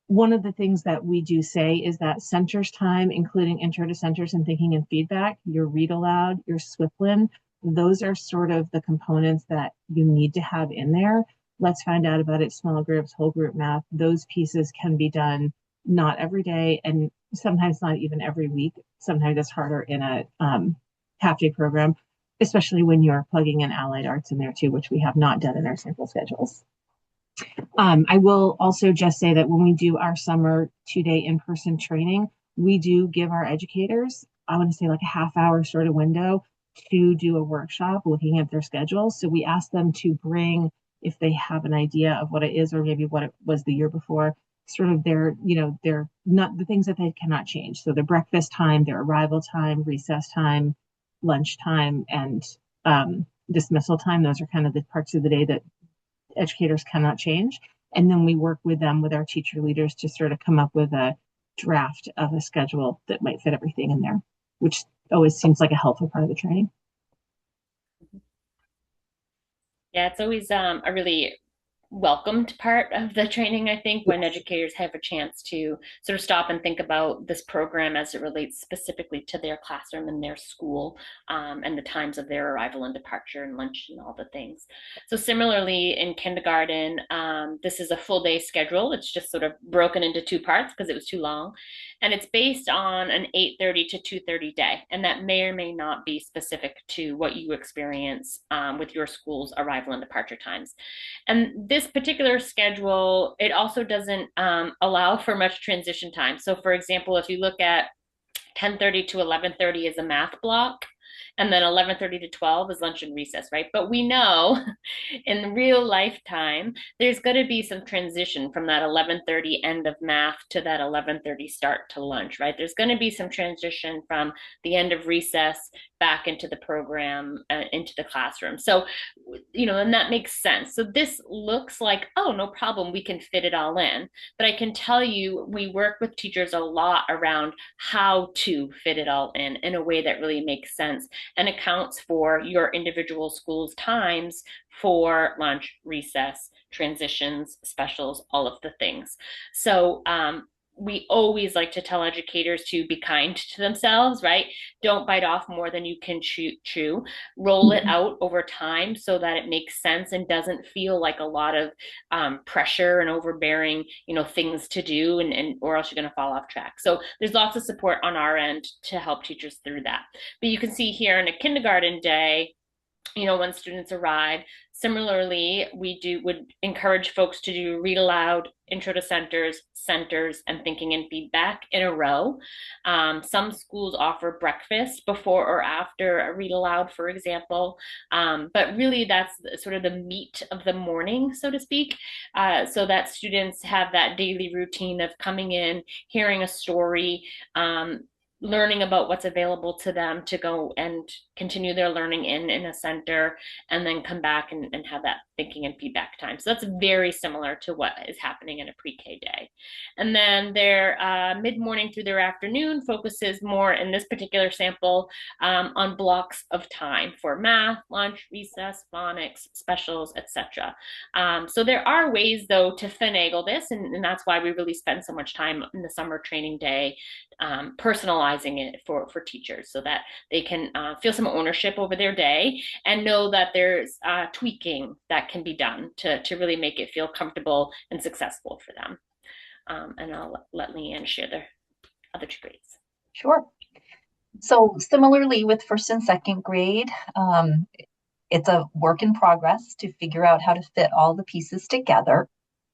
One of the things that we do say is that centers time, including intro to centers and thinking and feedback, your read aloud, your Swiplin, those are sort of the components that you need to have in there. Let's find out about it, small groups, whole group math. Those pieces can be done not every day and sometimes not even every week. Sometimes it's harder in a half day program, especially when you're plugging in allied arts in there too, which we have not done in our sample schedules. I will also just say that when we do our summer 2-day in-person training, we do give our educators, I want to say like a half hour sort of window to do a workshop looking at their schedule. So we ask them to bring, if they have an idea of what it is, or maybe what it was the year before, sort of their, they're not the things that they cannot change. So their breakfast time, their arrival time, recess time, lunch time, and dismissal time. Those are kind of the parts of the day that educators cannot change. And then we work with them, with our teacher leaders, to sort of come up with a draft of a schedule that might fit everything in there, which always seems like a helpful part of the training. Yeah, it's always a really welcomed part of the training, I think, when educators have a chance to sort of stop and think about this program as it relates specifically to their classroom and their school, and the times of their arrival and departure and lunch and all the things. So similarly in kindergarten, this is a full day schedule. It's just sort of broken into two parts because it was too long. And it's based on an 8:30 to 2:30 day. And that may or may not be specific to what you experience with your school's arrival and departure times. And this particular schedule, it also doesn't allow for much transition time. So for example, if you look at 10:30 to 11:30 is a math block, and then 11:30 to 12 is lunch and recess, right? But we know in real lifetime, there's going to be some transition from that 11:30 end of math to that 11:30 start to lunch, right? There's going to be some transition from the end of recess back into the program, into the classroom. So, and that makes sense. So this looks like, oh, no problem, we can fit it all in. But I can tell you, we work with teachers a lot around how to fit it all in a way that really makes sense and accounts for your individual school's times for lunch, recess, transitions, specials, all of the things. So we always like to tell educators to be kind to themselves, right? Don't bite off more than you can chew. Roll it out over time so that it makes sense and doesn't feel like a lot of pressure and overbearing, things to do, and or else you're going to fall off track. So there's lots of support on our end to help teachers through that. But you can see here in a kindergarten day, when students arrive. Similarly, would encourage folks to do read aloud, intro to centers, and thinking and feedback in a row. Some schools offer breakfast before or after a read aloud, for example. But really, that's sort of the meat of the morning, so to speak, so that students have that daily routine of coming in, hearing a story, learning about what's available to them to go and continue their learning in a center, and then come back and have that thinking and feedback time. So that's very similar to what is happening in a pre-K day. And then their mid-morning through their afternoon focuses more in this particular sample on blocks of time for math, lunch, recess, phonics, specials, etc. So there are ways though to finagle this, and that's why we really spend so much time in the summer training day personalizing it for teachers so that they can feel some ownership over their day and know that there's tweaking that can be done to really make it feel comfortable and successful for them. And I'll let Leanne share the other two grades. Sure. So similarly with first and second grade, it's a work in progress to figure out how to fit all the pieces together.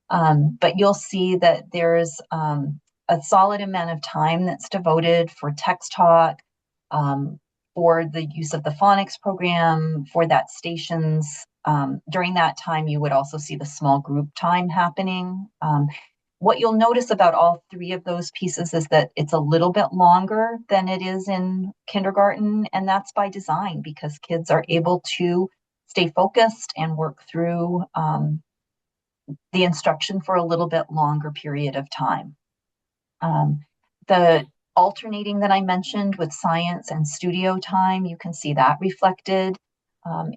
But you'll see that there's a solid amount of time that's devoted for text talk, for the use of the phonics program, for that stations. During that time, you would also see the small group time happening. What you'll notice about all three of those pieces is that it's a little bit longer than it is in kindergarten, and that's by design because kids are able to stay focused and work through the instruction for a little bit longer period of time. The alternating that I mentioned with science and studio time, you can see that reflected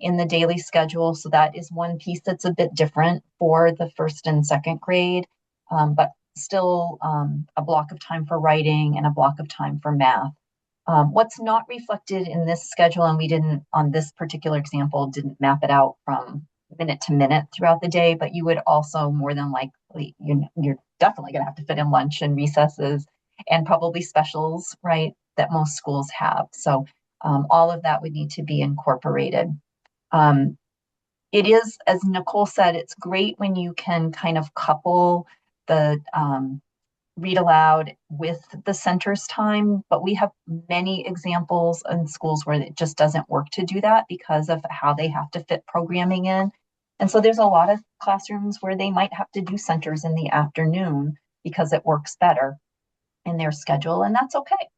in the daily schedule. So that is one piece that's a bit different for the first and second grade, but still a block of time for writing and a block of time for math. What's not reflected in this schedule, and we didn't, on this particular example, didn't map it out from minute to minute throughout the day, but you would also more than likely, you're definitely going to have to fit in lunch and recesses and probably specials, right, that most schools have. So all of that would need to be incorporated. It is, as Nicole said, it's great when you can kind of couple the read aloud with the center's time, but we have many examples in schools where it just doesn't work to do that because of how they have to fit programming in. And so there's a lot of classrooms where they might have to do centers in the afternoon because it works better in their schedule, and that's okay.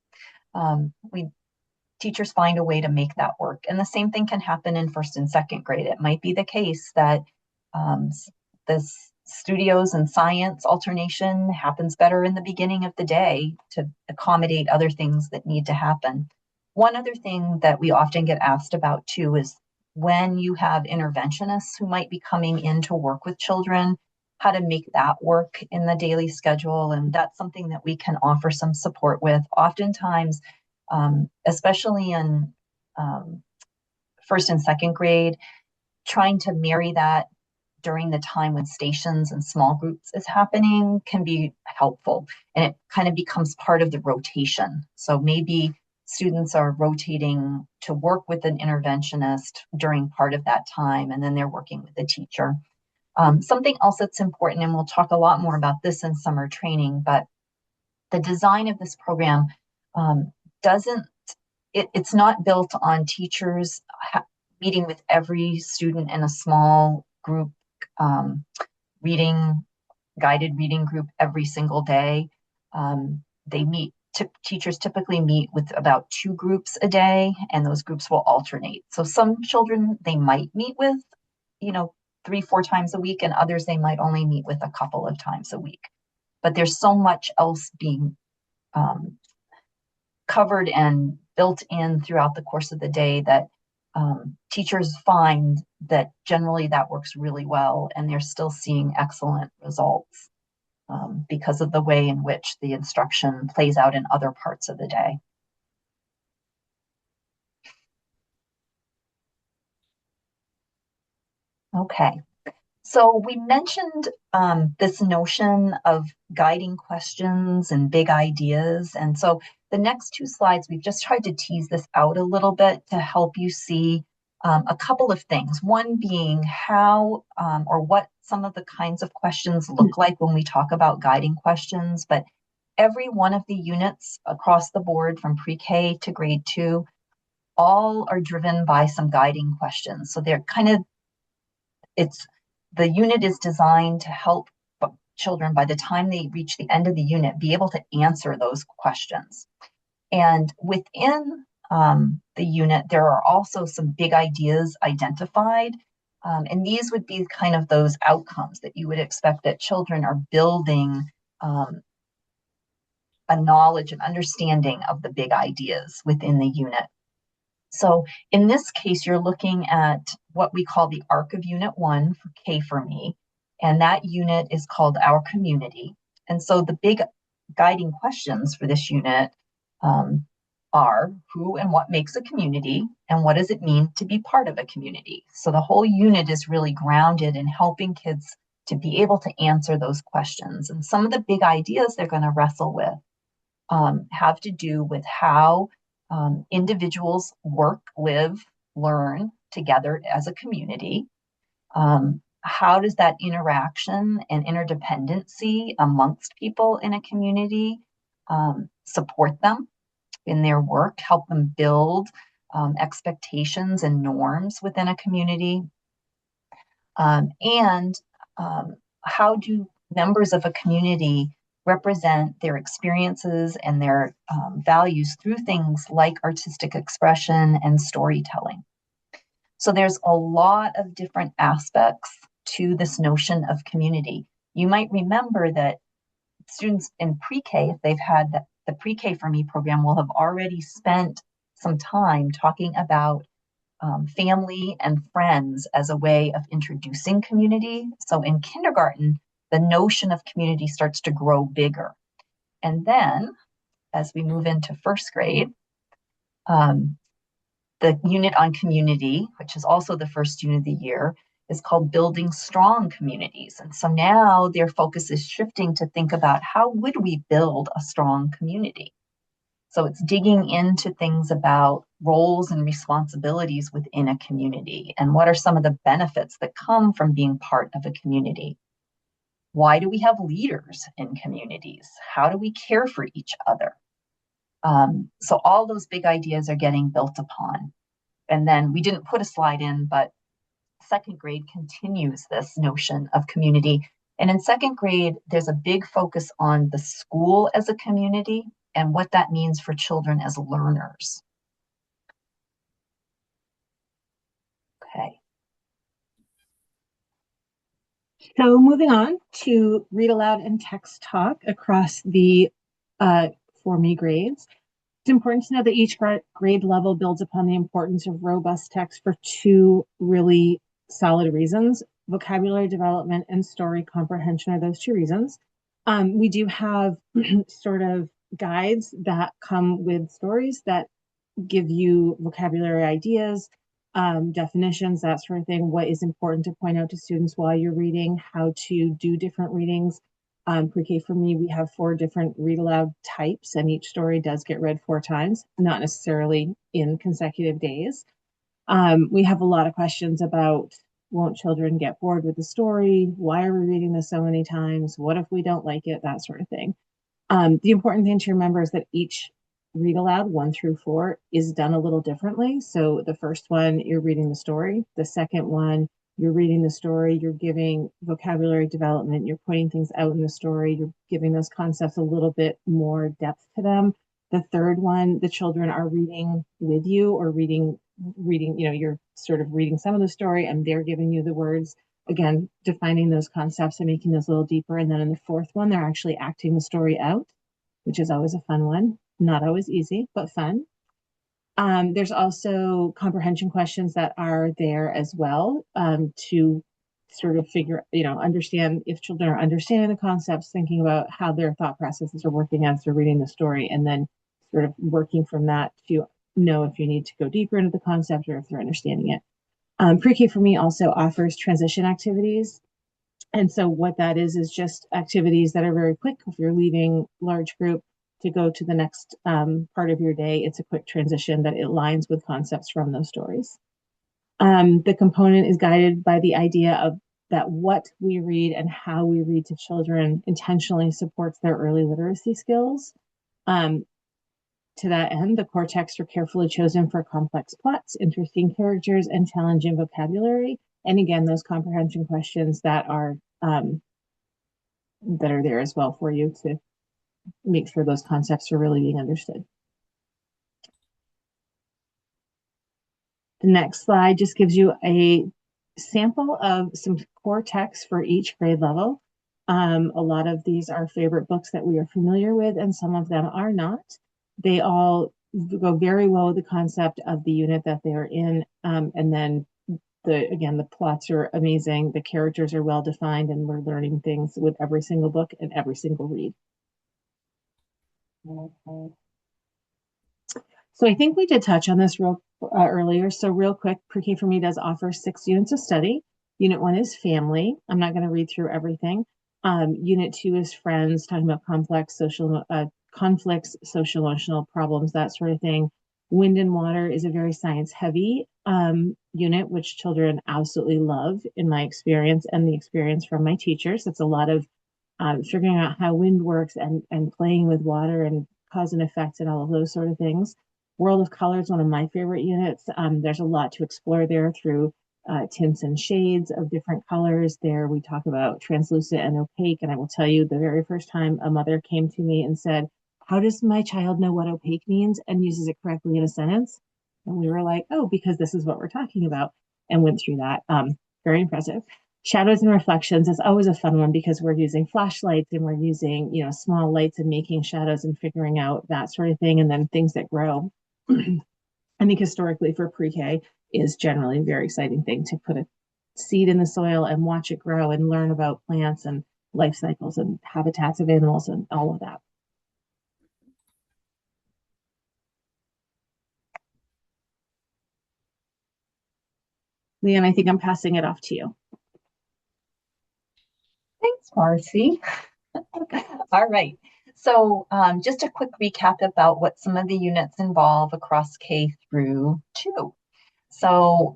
Teachers find a way to make that work. And the same thing can happen in first and second grade. It might be the case that this studios and science alternation happens better in the beginning of the day to accommodate other things that need to happen. One other thing that we often get asked about too is when you have interventionists who might be coming in to work with children, how to make that work in the daily schedule. And that's something that we can offer some support with. Oftentimes, especially in first and second grade, trying to marry that during the time when stations and small groups is happening can be helpful. And it kind of becomes part of the rotation. So maybe students are rotating to work with an interventionist during part of that time, and then they're working with a teacher. Something else that's important, and we'll talk a lot more about this in summer training, but the design of this program it's not built on teachers meeting with every student in a small group guided reading group every single day. Teachers typically meet with about 2 groups a day, and those groups will alternate. So some children they might meet with, 3-4 times a week, and others they might only meet with a couple of times a week. But there's so much else being covered and built in throughout the course of the day that teachers find that generally that works really well, and they're still seeing excellent results. because of the way in which the instruction plays out in other parts of the day. Okay, so we mentioned this notion of guiding questions and big ideas. And so the next two slides, we've just tried to tease this out a little bit to help you see a couple of things. One being how or what some of the kinds of questions look like when we talk about guiding questions. But every one of the units across the board from pre-K to grade 2, all are driven by some guiding questions. So they're kind of, the unit is designed to help children, by the time they reach the end of the unit, be able to answer those questions. And within the unit, there are also some big ideas identified. And these would be kind of those outcomes that you would expect that children are building a knowledge and understanding of the big ideas within the unit. So in this case, you're looking at what we call the arc of Unit 1 for K for Me, and that unit is called Our Community. And so the big guiding questions for this unit are who and what makes a community, and what does it mean to be part of a community? So the whole unit is really grounded in helping kids to be able to answer those questions. And some of the big ideas they're going to wrestle with have to do with how individuals work, live, learn together as a community. How does that interaction and interdependency amongst people in a community support them in their work, help them build expectations and norms within a community? And how do members of a community represent their experiences and their values through things like artistic expression and storytelling? So there's a lot of different aspects to this notion of community. You might remember that students in pre-K, if they've had the pre-K for Me program, will have already spent some time talking about family and friends as a way of introducing community. So in kindergarten, the notion of community starts to grow bigger. And then as we move into first grade, the unit on community, which is also the first unit of the year, is called Building Strong Communities. And so now their focus is shifting to think about how would we build a strong community? So it's digging into things about roles and responsibilities within a community, and what are some of the benefits that come from being part of a community? Why do we have leaders in communities? How do we care for each other? So all those big ideas are getting built upon. And then we didn't put a slide in, but second grade continues this notion of community. And in second grade, there's a big focus on the school as a community and what that means for children as learners. Okay. So moving on to read aloud and text talk across the For Me grades. It's important to know that each grade level builds upon the importance of robust text for two really solid reasons. Vocabulary development and story comprehension are those two reasons. We do have sort of guides that come with stories that give you vocabulary ideas, definitions, that sort of thing, what is important to point out to students while you're reading, how to do different readings. Pre-K for Me, we have 4 different read aloud types, and each story does get read 4 times, not necessarily in consecutive days. We have a lot of questions about, won't children get bored with the story? Why are we reading this so many times? What if we don't like it? That sort of thing. The important thing to remember is that each read aloud 1 through 4 is done a little differently. So the first one, you're reading the story. The second one, you're reading the story, you're giving vocabulary development, you're pointing things out in the story, you're giving those concepts a little bit more depth to them. The third one, the children are reading with you, or reading, you're sort of reading some of the story and they're giving you the words, again, defining those concepts and making those a little deeper. And then in the fourth one, they're actually acting the story out, which is always a fun one. Not always easy, but fun. There's also comprehension questions that are there as well, to sort of understand if children are understanding the concepts, thinking about how their thought processes are working as they're reading the story, and then sort of working from that to know if you need to go deeper into the concept or if they're understanding it. Pre-K for me also offers transition activities. And so what that is just activities that are very quick. If you're leaving large group to go to the next part of your day, it's a quick transition that it aligns with concepts from those stories. The component is guided by the idea of that what we read and how we read to children intentionally supports their early literacy skills. To that end, the core texts are carefully chosen for complex plots, interesting characters, and challenging vocabulary. And again, those comprehension questions that are there as well for you to make sure those concepts are really being understood. The next slide just gives you a sample of some core texts for each grade level. A lot of these are favorite books that we are familiar with, and some of them are not. They all go very well with the concept of the unit that they are in. And then the plots are amazing. The characters are well defined, and we're learning things with every single book and every single read. So I think we did touch on this earlier. So real quick, Pre-K for me does offer 6 units of study. Unit 1 is family. I'm not going to read through everything. Unit 2 is friends, talking about complex social conflicts, social emotional problems, that sort of thing. Wind and water is a very science heavy unit, which children absolutely love in my experience and the experience from my teachers. It's a lot of figuring out how wind works and playing with water and cause and effect and all of those sort of things. World of Color is one of my favorite units. There's a lot to explore there through tints and shades of different colors. There we talk about translucent and opaque. And I will tell you, the very first time a mother came to me and said, "How does my child know what opaque means and uses it correctly in a sentence?" And we were like, "Oh, because this is what we're talking about," and went through that. Very impressive. Shadows and reflections is always a fun one because we're using flashlights and we're using, small lights and making shadows and figuring out that sort of thing. And then things that grow. I think historically for pre-K is generally a very exciting thing to put a seed in the soil and watch it grow and learn about plants and life cycles and habitats of animals and all of that. Leanne, I think I'm passing it off to you. Thanks, Marcy. All right. So just a quick recap about what some of the units involve across K through 2. So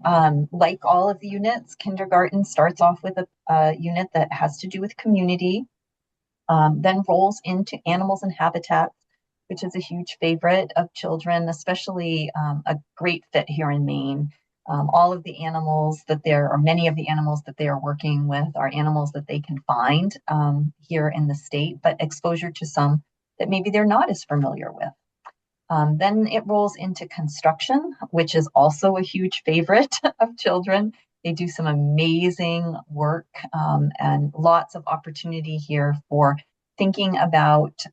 like all of the units, kindergarten starts off with a unit that has to do with community, then rolls into animals and habitats, which is a huge favorite of children, especially a great fit here in Maine. All of the animals that or many of the animals that they are working with are animals that they can find here in the state, but exposure to some that maybe they're not as familiar with. Then it rolls into construction, which is also a huge favorite of children. They do some amazing work and lots of opportunity here for thinking about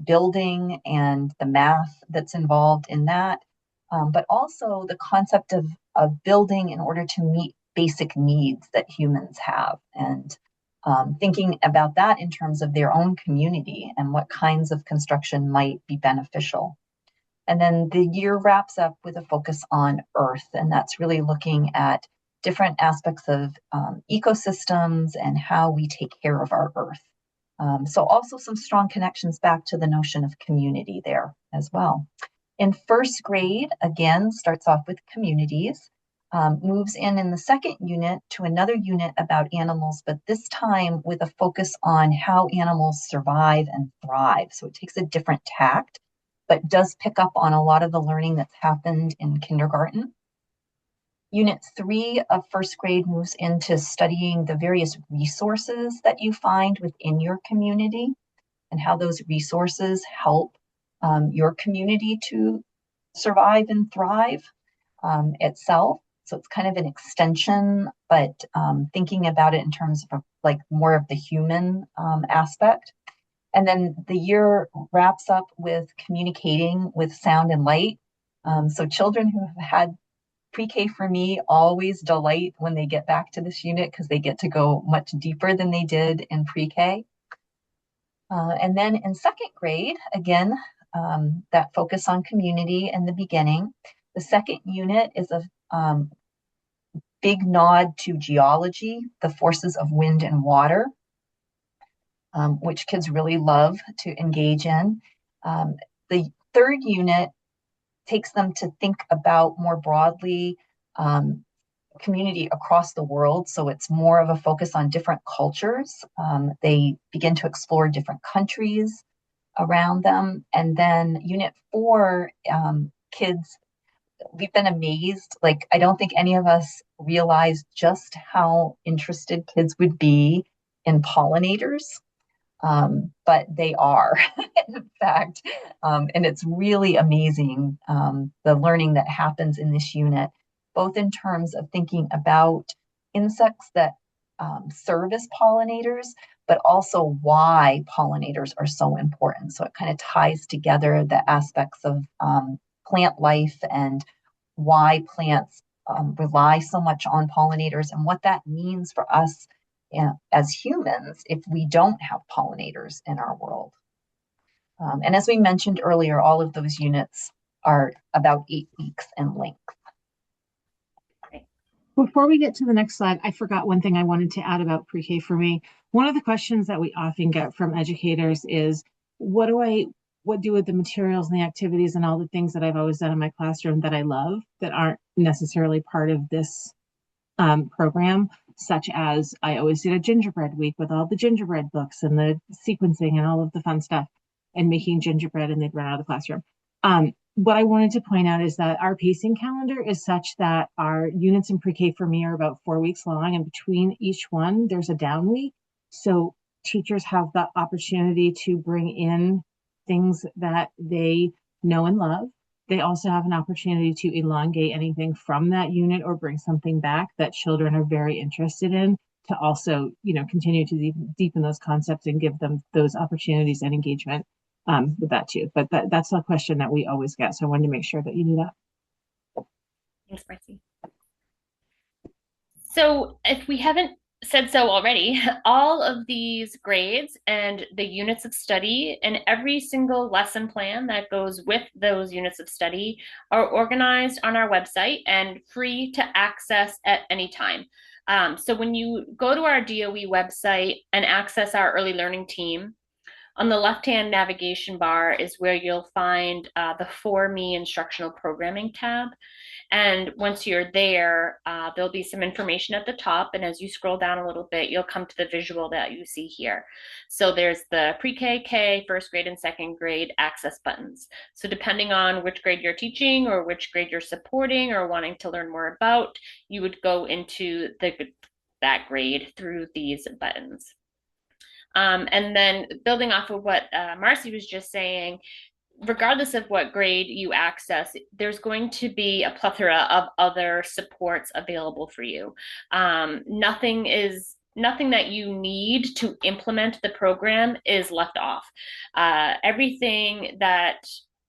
building and the math that's involved in that, but also the concept of building in order to meet basic needs that humans have, and thinking about that in terms of their own community and what kinds of construction might be beneficial. And then the year wraps up with a focus on Earth, and that's really looking at different aspects of ecosystems and how we take care of our Earth. So also some strong connections back to the notion of community there as well. In first grade, again, starts off with communities, moves in the second unit to another unit about animals, but this time with a focus on how animals survive and thrive. So it takes a different tact, but does pick up on a lot of the learning that's happened in kindergarten. Unit 3 of first grade moves into studying the various resources that you find within your community and how those resources help your community to survive and thrive itself. So it's kind of an extension, but thinking about it in terms of like more of the human aspect. And then the year wraps up with communicating with sound and light. So children who have had Pre-K for me always delight when they get back to this unit because they get to go much deeper than they did in pre-K. And then in second grade, again, that focus on community in the beginning. The second unit is a big nod to geology, the forces of wind and water, which kids really love to engage in. The third unit takes them to think about more broadly community across the world. So it's more of a focus on different cultures. They begin to explore different countries around them. And then unit 4, kids, we've been amazed. Like, I don't think any of us realized just how interested kids would be in pollinators. But they are, in fact, and it's really amazing the learning that happens in this unit, both in terms of thinking about insects that serve as pollinators, but also why pollinators are so important. So it kind of ties together the aspects of plant life and why plants rely so much on pollinators and what that means for us as humans if we don't have pollinators in our world. And as we mentioned earlier, all of those units are about 8 weeks in length. Before we get to the next slide, I forgot one thing I wanted to add about pre-K for me. One of the questions that we often get from educators is, what do with the materials and the activities and all the things that I've always done in my classroom that I love that aren't necessarily part of this program, such as I always did a gingerbread week with all the gingerbread books and the sequencing and all of the fun stuff and making gingerbread, and they'd run out of the classroom. What I wanted to point out is that our pacing calendar is such that our units in pre-K for me are about 4 weeks long, and between each one, there's a down week. So teachers have the opportunity to bring in things that they know and love. They also have an opportunity to elongate anything from that unit or bring something back that children are very interested in to also, continue to deepen those concepts and give them those opportunities and engagement with that too. But that's a question that we always get. So I wanted to make sure that you knew that. Thanks, Marcy. So if we haven't said so already, all of these grades and the units of study and every single lesson plan that goes with those units of study are organized on our website and free to access at any time. So when you go to our DOE website and access our early learning team, on the left-hand navigation bar is where you'll find the For Me Instructional Programming tab. And once you're there, there'll be some information at the top. And as you scroll down a little bit, you'll come to the visual that you see here. So there's the pre-K, K, first grade and second grade access buttons. So depending on which grade you're teaching or which grade you're supporting or wanting to learn more about, you would go into that grade through these buttons. And then building off of what Marcy was just saying, regardless of what grade you access, there's going to be a plethora of other supports available for you. Nothing that you need to implement the program is left off. Everything that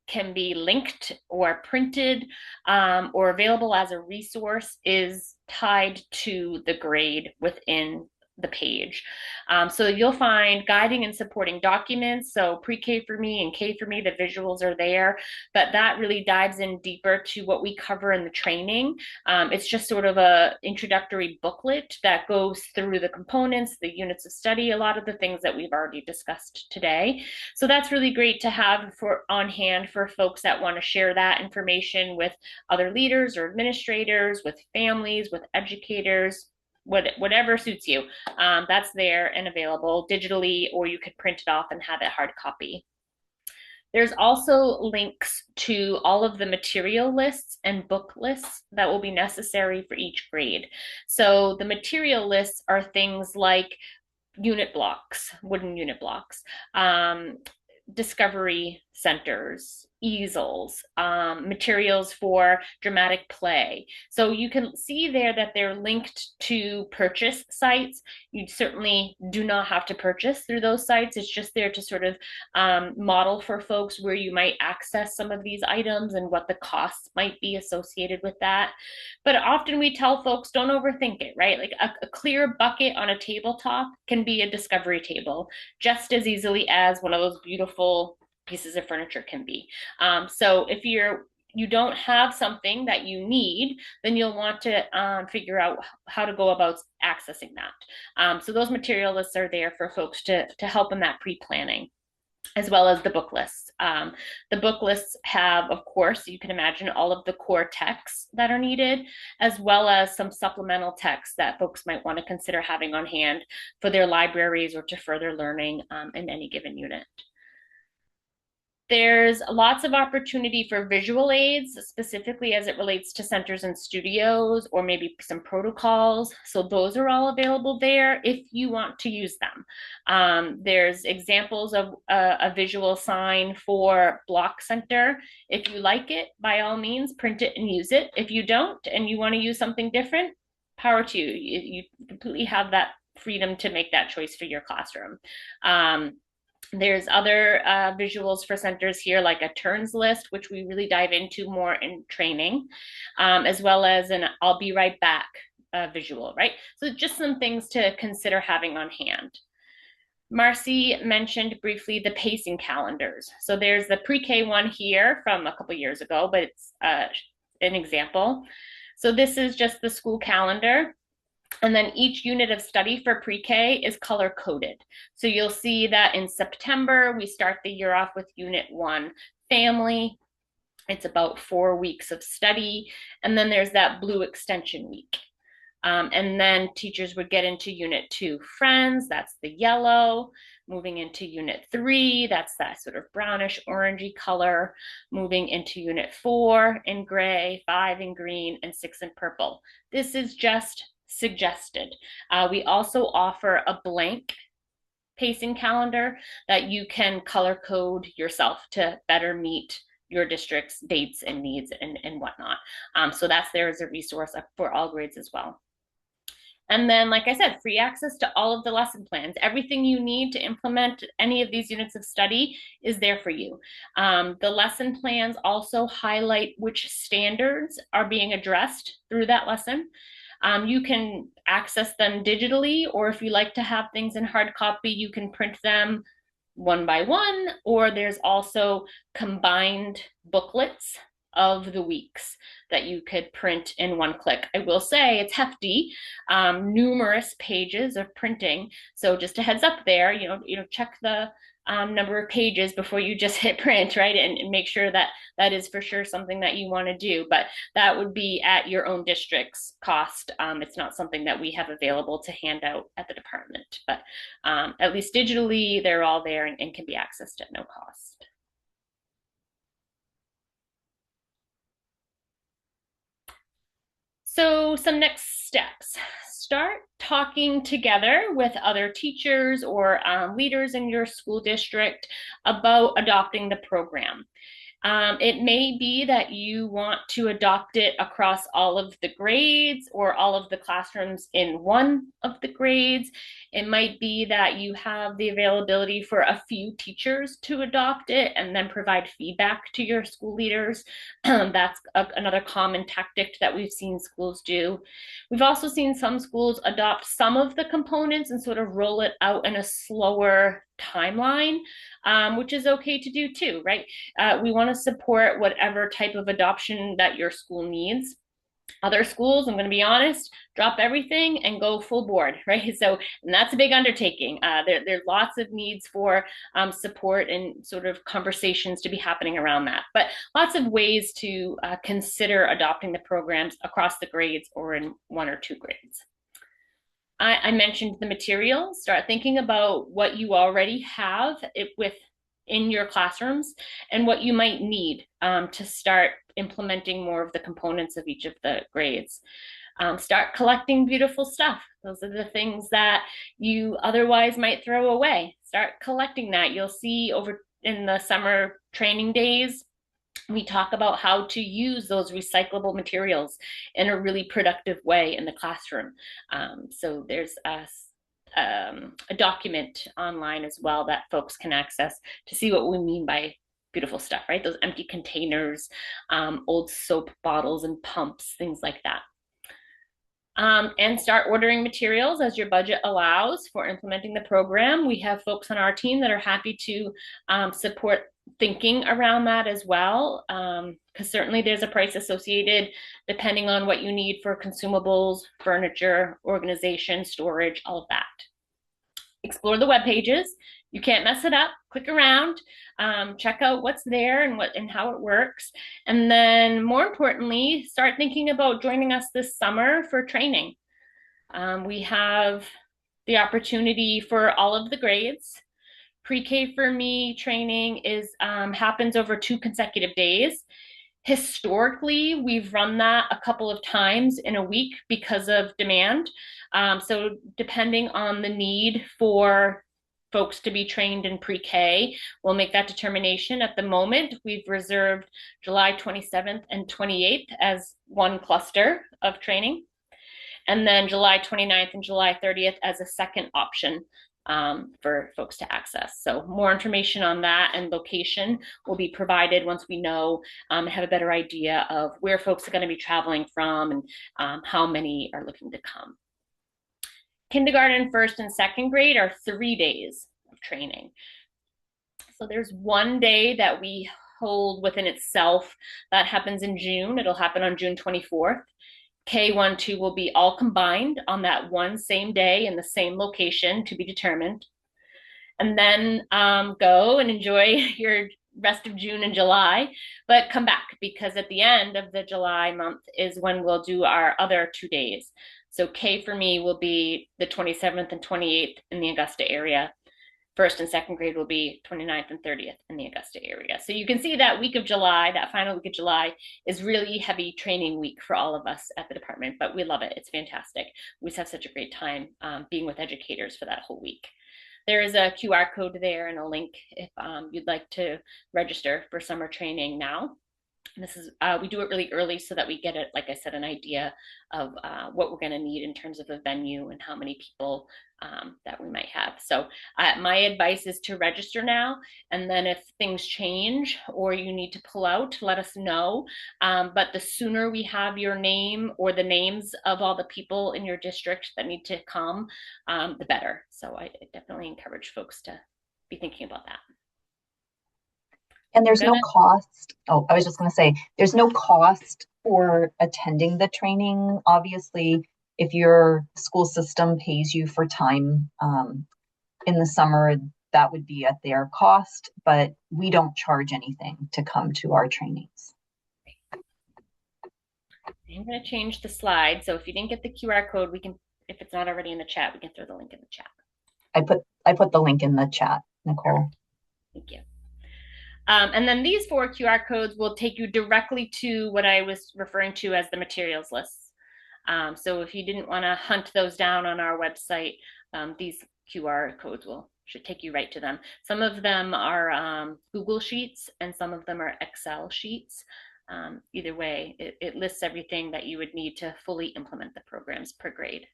can be linked or printed or available as a resource is tied to the grade within the page. So you'll find guiding and supporting documents. So pre-K for me and K for me, the visuals are there, but that really dives in deeper to what we cover in the training. It's just sort of a introductory booklet that goes through the components, the units of study, a lot of the things that we've already discussed today. So that's really great to have on hand for folks that want to share that information with other leaders or administrators, with families, with educators, whatever suits you. That's there and available digitally, or you could print it off and have it hard copy. There's also links to all of the material lists and book lists that will be necessary for each grade. So the material lists are things like unit blocks, wooden unit blocks, discovery centers, easels, materials for dramatic play. So you can see there that they're linked to purchase sites. You certainly do not have to purchase through those sites. It's just there to sort of model for folks where you might access some of these items and what the costs might be associated with that. But often we tell folks, don't overthink it, right? Like a clear bucket on a tabletop can be a discovery table just as easily as one of those beautiful pieces of furniture can be. So if you don't have something that you need, then you'll want to figure out how to go about accessing that. So those material lists are there for folks to help in that pre-planning, as well as the book lists. The book lists have, of course, you can imagine all of the core texts that are needed, as well as some supplemental texts that folks might want to consider having on hand for their libraries or to further learning in any given unit. There's lots of opportunity for visual aids, specifically as it relates to centers and studios, or maybe some protocols. So those are all available there if you want to use them. There's examples of a visual sign for Block Center. If you like it, by all means, print it and use it. If you don't and you want to use something different, power to you. You completely have that freedom to make that choice for your classroom. There's other visuals for centers here, like a turns list, which we really dive into more in training, as well as an I'll be right back visual, right? So just some things to consider having on hand. Marcy mentioned briefly the pacing calendars. So there's the pre-K one here from a couple years ago, but it's an example. So this is just the school calendar. And then each unit of study for pre-K is color coded. So you'll see that in September, we start the year off with Unit 1, Family. It's about 4 weeks of study. And then there's that blue extension week. And then teachers would get into Unit 2, Friends, that's the yellow. Moving into Unit 3, that's that sort of brownish orangey color. Moving into Unit 4 in gray, 5 in green, and 6 in purple. This is just suggested. We also offer a blank pacing calendar that you can color code yourself to better meet your district's dates and needs and whatnot. So that's there as a resource for all grades as well. And then, like I said, free access to all of the lesson plans. Everything you need to implement any of these units of study is there for you. The lesson plans also highlight which standards are being addressed through that lesson. You can access them digitally, or if you like to have things in hard copy, you can print them one by one, or there's also combined booklets of the weeks that you could print in one click. I will say it's hefty, numerous pages of printing. So just a heads up there, check the number of pages before you just hit print, right? And make sure that that is for sure something that you want to do. But that would be at your own district's cost. It's not something that we have available to hand out at the department. But at least digitally, they're all there and can be accessed at no cost. So some next steps. Start talking together with other teachers or leaders in your school district about adopting the program. It may be that you want to adopt it across all of the grades or all of the classrooms in one of the grades. It might be that you have the availability for a few teachers to adopt it and then provide feedback to your school leaders. That's another common tactic that we've seen schools do. We've also seen some schools adopt some of the components and sort of roll it out in a slower timeline, which is okay to do too, right? We want to support whatever type of adoption that your school needs. Other schools, I'm going to be honest, drop everything and go full board, right? So, and that's a big undertaking. There's lots of needs for support and sort of conversations to be happening around that, but lots of ways to consider adopting the programs across the grades or in 1 or 2 grades. I mentioned the materials. Start thinking about what you already have in your classrooms and what you might need to start implementing more of the components of each of the grades. Start collecting beautiful stuff. Those are the things that you otherwise might throw away. Start collecting that. You'll see over in the summer training days, We talk about how to use those recyclable materials in a really productive way in the classroom. So there's a document online as well that folks can access to see what we mean by beautiful stuff, right? Those empty containers, old soap bottles and pumps, things like that. And start ordering materials as your budget allows for implementing the program. We have folks on our team that are happy to support thinking around that as well, because certainly there's a price associated depending on what you need for consumables, furniture, organization, storage, all of that. Explore the web pages. You can't mess it up. Click around, check out what's there and how it works. And then more importantly, start thinking about joining us this summer for training. We have the opportunity for all of the grades. Pre-K for me training happens over 2 consecutive days. Historically, we've run that a couple of times in a week because of demand. So depending on the need for folks to be trained in pre-K, we'll make that determination. At the moment, we've reserved July 27th and 28th as one cluster of training, and then July 29th and July 30th as a second option for folks to access. So more information on that and location will be provided once we know, have a better idea of where folks are going to be traveling from and how many are looking to come. Kindergarten, first and second grade are 3 days of training. So there's one day that we hold within itself that happens in June. It'll happen on June 24th. K1, 2 will be all combined on that one same day in the same location to be determined. And then go and enjoy your rest of June and July, but come back because at the end of the July month is when we'll do our other 2 days. So K for me will be the 27th and 28th in the Augusta area. First and second grade will be 29th and 30th in the Augusta area. So you can see that week of July, that final week of July, is really heavy training week for all of us at the department, but we love it. It's fantastic. We just have such a great time being with educators for that whole week. There is a QR code there and a link if you'd like to register for summer training now. And this is we do it really early so that we get it, like I said, an idea of what we're going to need in terms of a venue and how many people that we might have. So my advice is to register now, and then if things change or you need to pull out, let us know. But the sooner we have your name or the names of all the people in your district that need to come, the better. So I definitely encourage folks to be thinking about that. And there's no cost. Oh, I was just going to say, there's no cost for attending the training. Obviously, if your school system pays you for time in the summer, that would be at their cost, but we don't charge anything to come to our trainings. I'm going to change the slide. So if you didn't get the QR code, we can, if it's not already in the chat, we can throw the link in the chat. I put the link in the chat, Nicole. Thank you. And then these 4 QR codes will take you directly to what I was referring to as the materials lists. So if you didn't want to hunt those down on our website, these QR codes should take you right to them. Some of them are Google Sheets and some of them are Excel sheets. Either way, it lists everything that you would need to fully implement the programs per grade.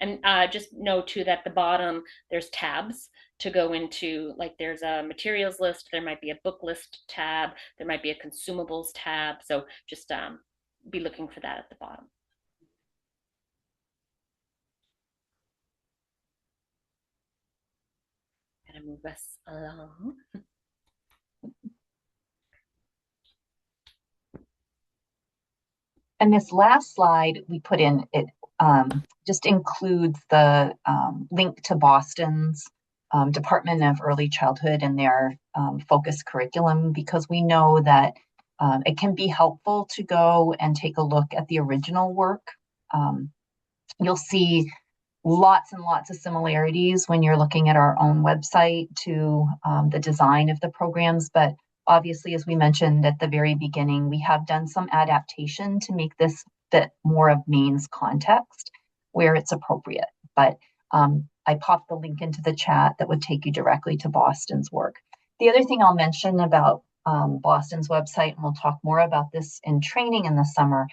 And just know too that at the bottom there's tabs to go into, like there's a materials list, there might be a book list tab, there might be a consumables tab. So just be looking for that at the bottom. Gonna move us along. And this last slide we put in, it just includes the link to Boston's Department of Early Childhood and their focus curriculum, because we know that it can be helpful to go and take a look at the original work. You'll see lots and lots of similarities when you're looking at our own website to the design of the programs, but obviously, as we mentioned at the very beginning, we have done some adaptation to make this fit more of Maine's context where it's appropriate. But I popped the link into the chat that would take you directly to Boston's work. The other thing I'll mention about Boston's website, and we'll talk more about this in training in the summer.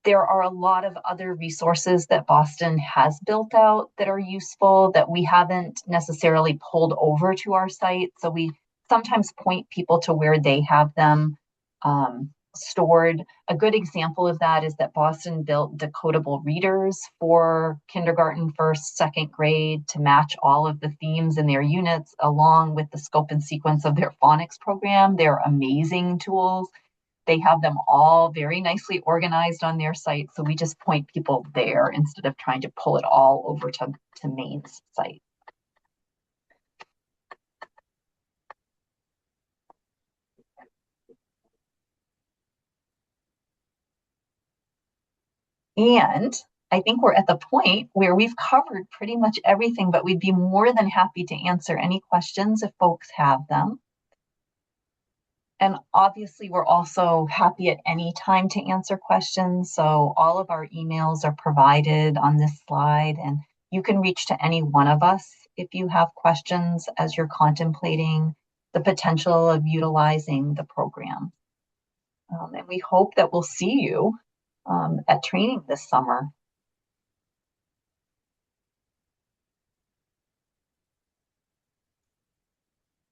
There are a lot of other resources that Boston has built out that are useful that we haven't necessarily pulled over to our site. So we sometimes point people to where they have them stored. A good example of that is that Boston built decodable readers for kindergarten, first, second grade to match all of the themes in their units along with the scope and sequence of their phonics program. They're amazing tools. They have them all very nicely organized on their site. So we just point people there instead of trying to pull it all over to Maine's site. And I think we're at the point where we've covered pretty much everything, but we'd be more than happy to answer any questions if folks have them. And obviously, we're also happy at any time to answer questions. So all of our emails are provided on this slide, and you can reach to any one of us if you have questions as you're contemplating the potential of utilizing the program. And we hope that we'll see you at training this summer.